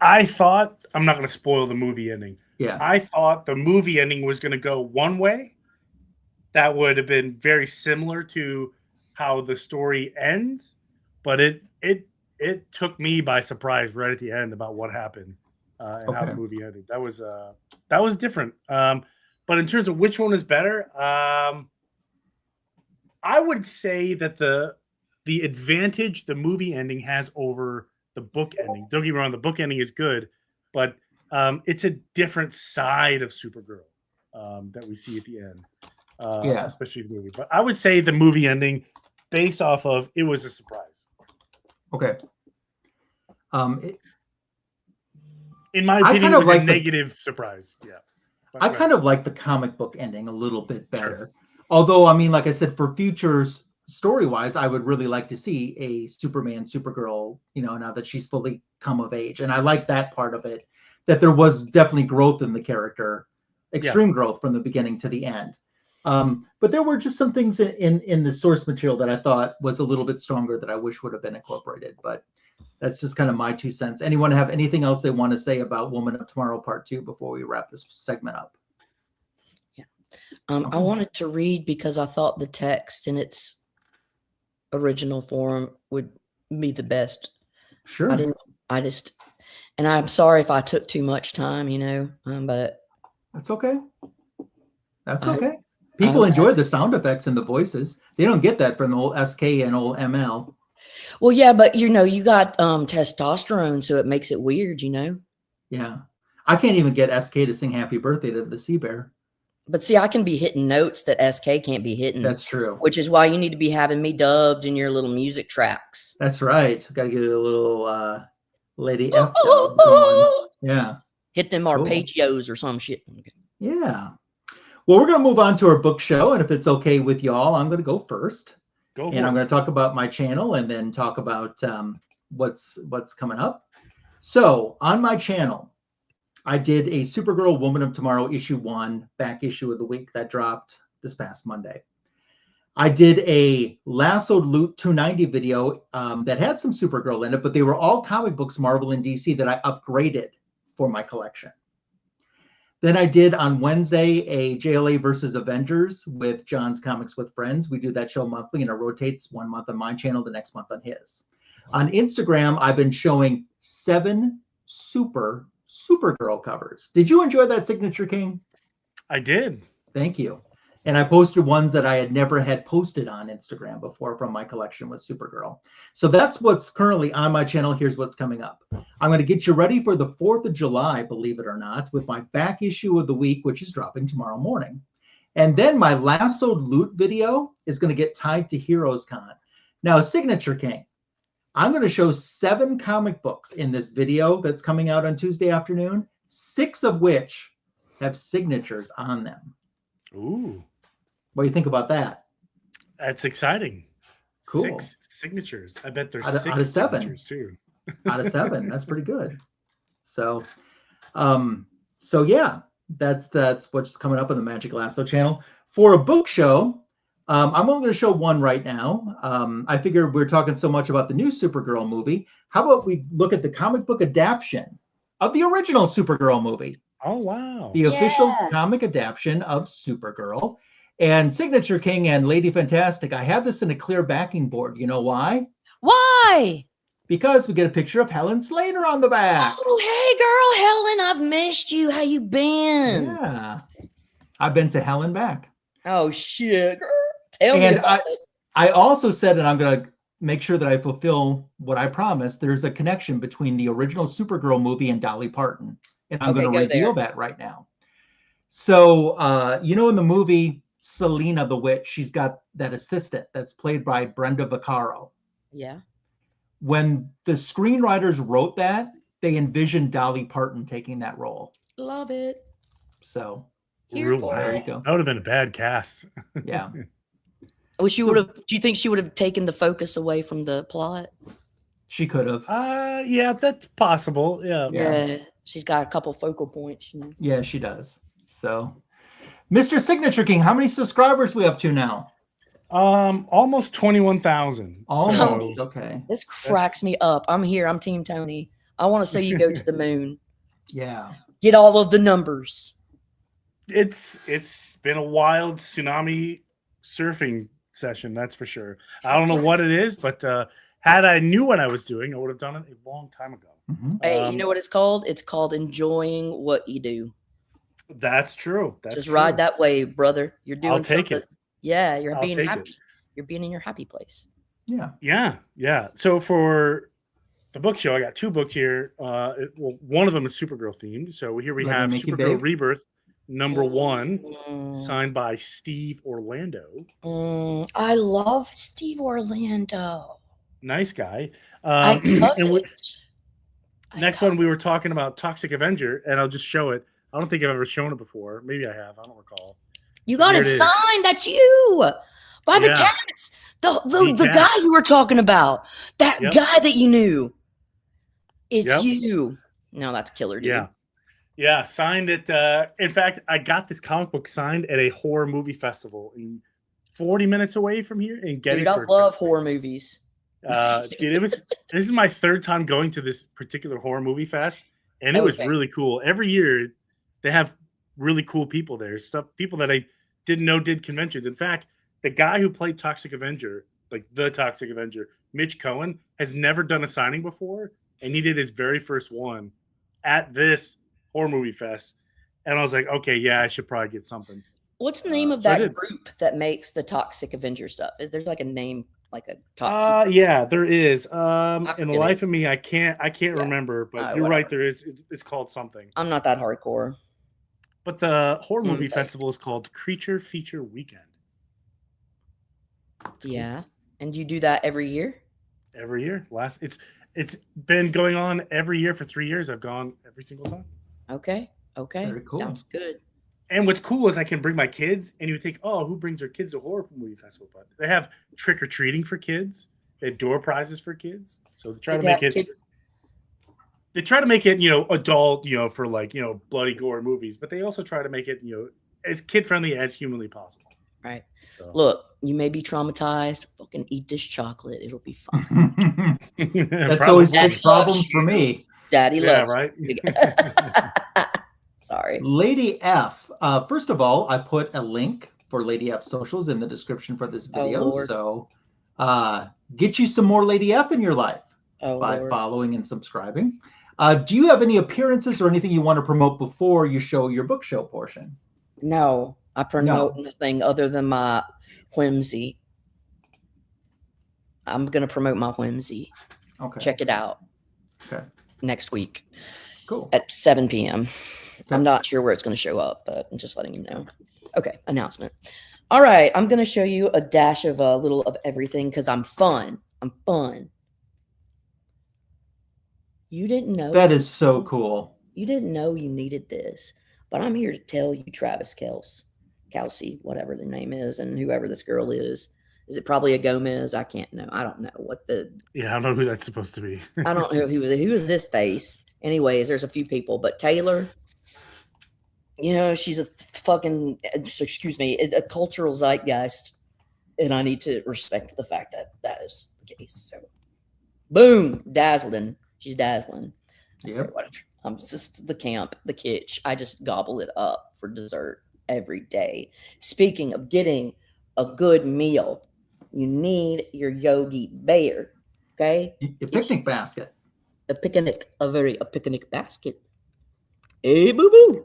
I thought, I'm not going to spoil the movie ending. Yeah. I thought the movie ending was going to go one way. That would have been very similar to how the story ends, but it took me by surprise right at the end about what happened and how the movie ended. That was different. But in terms of which one is better, I would say that the advantage the movie ending has over the book ending. Don't get me wrong, the book ending is good, but it's a different side of Supergirl that we see at the end, especially the movie. But I would say the movie ending, based off of, it was a surprise. Okay. In my opinion, it was a negative surprise. Yeah. I kind of like the comic book ending a little bit better. Sure. Although, I mean, like I said, for futures, story-wise, I would really like to see a Superman, Supergirl, now that she's fully come of age. And I like that part of it, that there was definitely growth in the character, extreme growth from the beginning to the end. But there were just some things in the source material that I thought was a little bit stronger that I wish would have been incorporated. But that's just kind of my 2 cents. Anyone have anything else they want to say about Woman of Tomorrow Part 2 before we wrap this segment up? Yeah. I wanted to read because I thought the text in its original form would be the best. Sure. And I'm sorry if I took too much time, but that's okay. That's okay. People enjoy the sound effects and the voices. They don't get that from the old SK and old ML. Well, yeah, but you got testosterone, so it makes it weird, Yeah. I can't even get SK to sing Happy Birthday to the Sea Bear. But see, I can be hitting notes that SK can't be hitting. That's true. Which is why you need to be having me dubbed in your little music tracks. That's right. Got to get a little Lady F going. Yeah. Hit them arpeggios or some shit. Yeah. Well, we're going to move on to our book show. And if it's okay with y'all, I'm going to go first. I'm going to talk about my channel and then talk about what's coming up. So on my channel, I did a Supergirl Woman of Tomorrow issue 1 back issue of the week that dropped this past Monday. I did a Lassoed Loot 290 video that had some Supergirl in it, but they were all comic books, Marvel and DC, that I upgraded for my collection. Then I did on Wednesday a JLA versus Avengers with John's Comics with Friends. We do that show monthly, and it rotates 1 month on my channel, the next month on his. On Instagram, I've been showing 7 Supergirl covers. Did you enjoy that, Signature King? I did. Thank you. And I posted ones that I had never had posted on Instagram before from my collection with Supergirl. So that's what's currently on my channel. Here's what's coming up. I'm going to get you ready for the 4th of July, believe it or not, with my back issue of the week, which is dropping tomorrow morning. And then my Lassoed Loot video is going to get tied to Heroes Con. Now, Signature King, I'm going to show 7 comic books in this video that's coming out on Tuesday afternoon, 6 of which have signatures on them. Ooh. What do you think about that? That's exciting. Cool. 6 signatures. I bet there's out of 6 7 signatures too. Out of 7. That's pretty good. So, yeah, that's what's coming up on the Magic Lasso channel. For a book show, I'm only going to show one right now. I figure we're talking so much about the new Supergirl movie. How about we look at the comic book adaptation of the original Supergirl movie? Oh, wow. The official comic adaptation of Supergirl. And Signature King and Lady Fantastic, I have this in a clear backing board. You know why? Why? Because we get a picture of Helen Slater on the back. Oh, hey, girl, Helen, I've missed you. How you been? Yeah. I've been to Helen back. Oh, shit, girl. Tell me about it. I also said, and I'm going to make sure that I fulfill what I promised, there's a connection between the original Supergirl movie and Dolly Parton. And I'm going to reveal that right now. So, in the movie Selena the Witch, she's got that assistant that's played by Brenda Vaccaro. Yeah. When the screenwriters wrote that, they envisioned Dolly Parton taking that role. Love it. So, Here for there it. you go. That would have been a bad cast. Yeah. I wish you would have. Do you think she would have taken the focus away from the plot? She could have. Yeah, that's possible. Yeah. She's got a couple focal points. Yeah, she does. So, Mr. Signature King, how many subscribers we up to now? Almost 21,000. Almost. Okay. This cracks me up. I'm here. I'm Team Tony. I want to say you go to the moon. Yeah. Get all of the numbers. It's been a wild tsunami surfing session, that's for sure. I don't know what it is, but had I knew what I was doing, I would have done it a long time ago. Mm-hmm. Hey, you know what it's called? It's called enjoying what you do. That's true. Just ride that wave, brother. You're doing I'll take something. it. Yeah, you're being take happy. it. You're being in your happy place. Yeah. Yeah. So for the book show, I got 2 books here. One of them is Supergirl themed. So here we have Supergirl Rebirth #1, signed by Steve Orlando. I love Steve Orlando. Nice guy. I love it. Next one, we were talking about Toxic Avenger, and I'll just show it. I don't think I've ever shown it before. Maybe I have. I don't recall. You got it signed. That's you. By the cats. The guy you were talking about. That guy that you knew. It's you. No, that's killer, dude. Yeah, signed it. In fact, I got this comic book signed at a horror movie festival 40 minutes away from here in Gettysburg. Dude, I love horror movies. Dude, this is my 3rd time going to this particular horror movie fest, and it was really cool. Every year they have really cool people there, people that I didn't know did conventions. In fact, the guy who played Toxic Avenger, like the Toxic Avenger, Mitch Cohen, has never done a signing before, and he did his very first one at this horror movie fest. And I was like, okay, yeah, I should probably get something. What's the name of that group that makes the Toxic Avenger stuff? Is there like a name, like a Toxic? Yeah, there is. In the life of me, I can't remember, but you're right, there is. It's called something. I'm not that hardcore. But the horror movie festival is called Creature Feature Weekend. Yeah. And you do that every year? Every year. It's been going on every year for 3 years. I've gone every single time. Okay. Very cool. Sounds good. And what's cool is I can bring my kids, and you would think, oh, who brings their kids to horror movie festival? But they have trick or treating for kids. They have door prizes for kids. So they try to make it. They try to make it, adult, for bloody gore movies, but they also try to make it, as kid friendly as humanly possible. Right. So. Look, you may be traumatized. Fucking eat this chocolate. It'll be fine. That's always fixed problems for me. Daddy loves right. you. Sorry. Lady F. First of all, I put a link for Lady F socials in the description for this video. So get you some more Lady F in your life by following and subscribing. Do you have any appearances or anything you want to promote before you show your book show portion? No, I promote nothing other than my whimsy. I'm going to promote my whimsy. Okay. Check it out. Okay. Next week. Cool. At 7 p.m. Okay. I'm not sure where it's going to show up, but I'm just letting you know. Okay. Announcement. All right. I'm going to show you a dash of a little of everything because I'm fun. I'm fun. You didn't know. That is so cool. You didn't know you needed this, but I'm here to tell you, Travis Kelsey, whatever the name is, and whoever this girl is. Is it probably a Gomez? I can't know. I don't know what the. Yeah, I don't know who that's supposed to be. I don't know who is this face. Anyways, there's a few people, but Taylor, you know, she's a fucking, excuse me, a cultural zeitgeist, and I need to respect the fact that that is the case. So, boom, dazzling. She's dazzling. Yep. I'm just the camp, the kitsch. I just gobble it up for dessert every day. Speaking of getting a good meal, you need your Yogi Bear. Okay? Your picnic basket. A picnic basket. Hey, boo boo.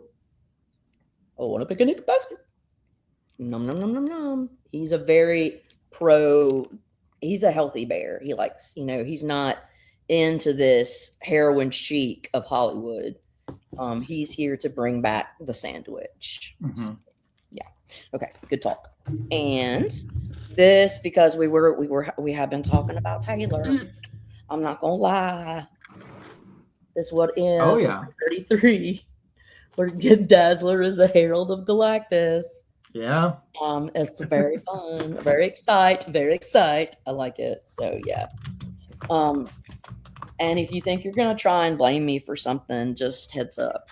Oh, want a picnic basket? Nom nom nom nom nom. He's a very he's a healthy bear. He likes, you know, he's not into this heroin chic of Hollywood. He's here to bring back the sandwich. Mm-hmm. So, yeah. Okay. Good talk. And this, because we have been talking about Taylor. I'm not gonna lie. This what if 33. We're getting Dazzler as a Herald of Galactus. Yeah. It's very fun. Very excite. I like it. So yeah. And if you think you're gonna try and blame me for something, just heads up.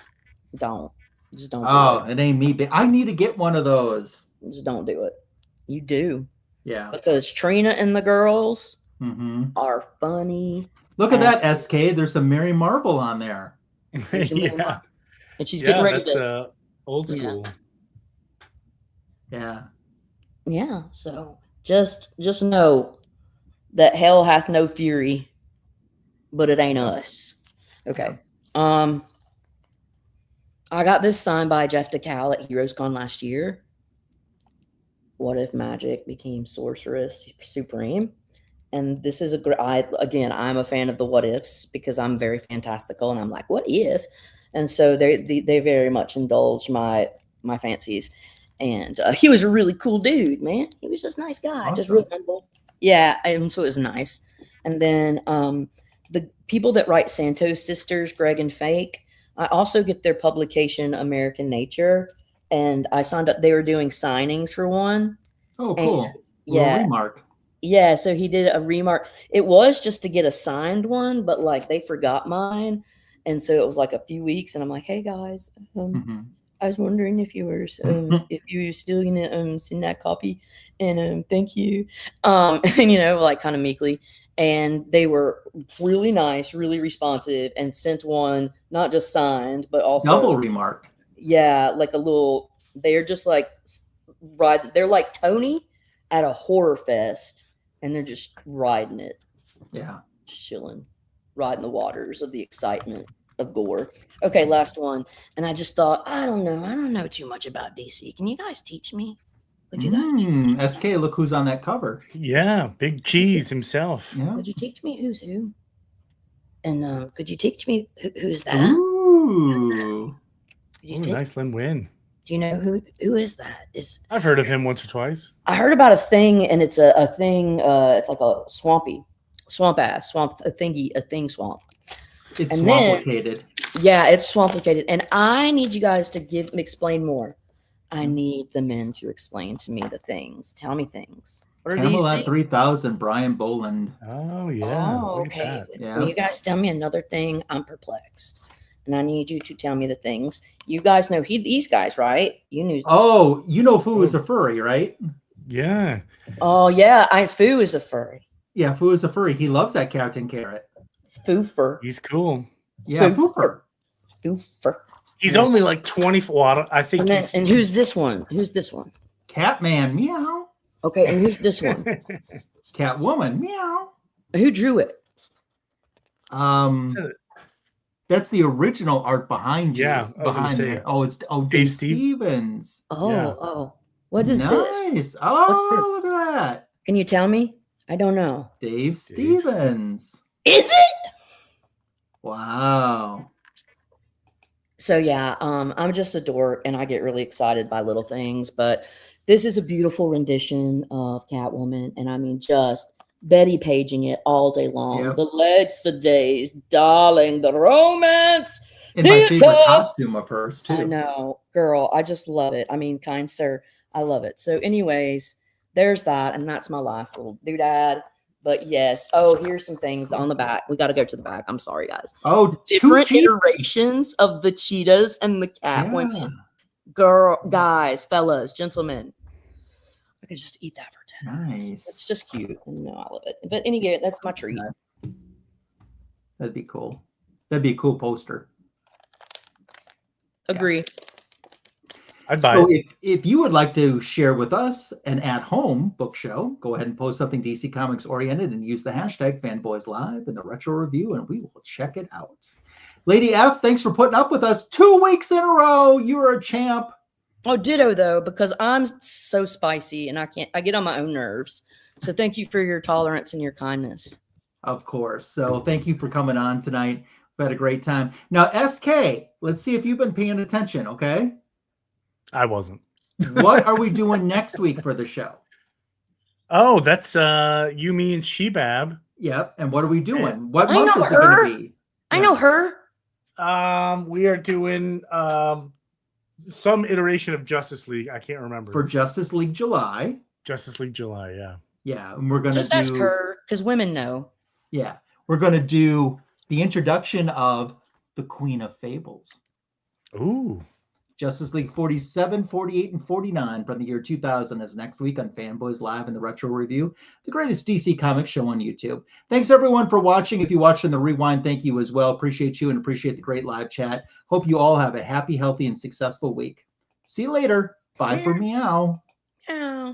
Don't. Just don't do it ain't me. I need to get one of those. Just don't do it. You do. Yeah. Because Trina and the girls mm-hmm. are funny. Look at that, SK. There's some Mary Marvel on there. Yeah. And she's getting ready to old school. Yeah. Yeah. So just know that hell hath no fury, but it ain't us. Okay. I got this signed by Jeff DeCal at HeroesCon last year. What if magic became sorceress supreme? And this is I'm a fan of the what ifs because I'm very fantastical and I'm like, what if? And so they very much indulge my fancies. And he was a really cool dude, man. He was just a nice guy, just real humble. Yeah, and so it was nice. And then the people that write Santos Sisters, Greg and Fake, I also get their publication American Nature, and I signed up. They were doing signings for one. Oh, cool. And, yeah. Remark. Yeah, so he did a remark. It was just to get a signed one, but like they forgot mine. And so it was like a few weeks, and I'm like, hey guys, I was wondering if you were still gonna send that copy, and thank you, and you know, like kind of meekly. And they were really nice, really responsive, and sent one not just signed, but also double remark. Yeah, like a little. They're just like they're like Tony at a horror fest, and they're just riding it. Yeah, chilling, riding the waters of the excitement of gore. Okay, last one. And I just thought, I don't know too much about DC. Can you guys teach me? Would you guys SK, look who's on that cover. Yeah, Big Cheese himself. Yeah. Could you teach me who's who? And could you teach me who's that? Ooh. Nice Lin Win. Do you know who is that? I've heard of him once or twice. I heard about a thing, and it's a thing, it's like a swamp swamp, a thing swamp. It's swamplicated. Yeah, it's swamplicated. And I need you guys to explain more. I need the men to explain to me the things. Tell me things. What are these things? 3000, Brian Boland. Oh, yeah. Oh, okay. Yeah. When you guys tell me another thing, I'm perplexed. and I need you to tell me the things. You guys know these guys, right? You knew. Oh, you know Foo is a furry, right? Yeah. Oh yeah, Foo is a furry. Yeah, Foo is a furry. He loves that Captain Carrot. Foofer. He's cool. Yeah, Foofer. Foofer. He's only like 24. I think. And who's this one? Who's this one? Catman, meow. Okay, and who's this one? Catwoman, meow. Who drew it? That's the original art behind you. Yeah, behind it. Oh, it's Dave Stevens. Oh. What is nice. this? Oh, what's this? Look at that. Can you tell me? I don't know. Dave Stevens. Is it? Wow. So yeah, I'm just a dork and I get really excited by little things, but this is a beautiful rendition of Catwoman, and I mean just Betty paging it all day long. Yep. The legs for days, darling, the romance. And my favorite costume of hers too. I know, girl, I just love it. I mean, kind sir, I love it. So anyways, there's that, and that's my last little doodad. But yes, here's some things on the back. We got to go to the back. I'm sorry, guys. Oh, different iterations of the cheetahs and the Catwomen. Girl, guys, fellas, gentlemen. I could just eat that for dinner. Nice. It's just cute. No, I love it. But anyway, that's my treat. That'd be cool. That'd be a cool poster. Agree. I'd buy it. If you would like to share with us an at-home book show, go ahead and post something DC Comics oriented and use the hashtag Fanboys Live in the Retro Review, and we will check it out. Lady F, thanks for putting up with us 2 weeks in a row. You're a champ. Oh, ditto though, because I'm so spicy and I get on my own nerves. So thank you for your tolerance and your kindness. Of course. So thank you for coming on tonight. We had a great time. Now, SK, let's see if you've been paying attention, okay? I wasn't. What are we doing next week for the show? Oh, that's you, me, and Shebab. Yep. And what are we doing? What I month know is it going to be? I know her. We are doing some iteration of Justice League. I can't remember. For Justice League July. Justice League July, yeah. Yeah. And we're going to just ask her, because women know. Yeah. We're going to do the introduction of the Queen of Fables. Ooh. Justice League 47, 48, and 49 from the year 2000 is next week on Fanboys Live in the Retro Review, the greatest DC Comics show on YouTube. Thanks, everyone, for watching. If you watched in the rewind, thank you as well. Appreciate you and appreciate the great live chat. Hope you all have a happy, healthy, and successful week. See you later. Bye for meow.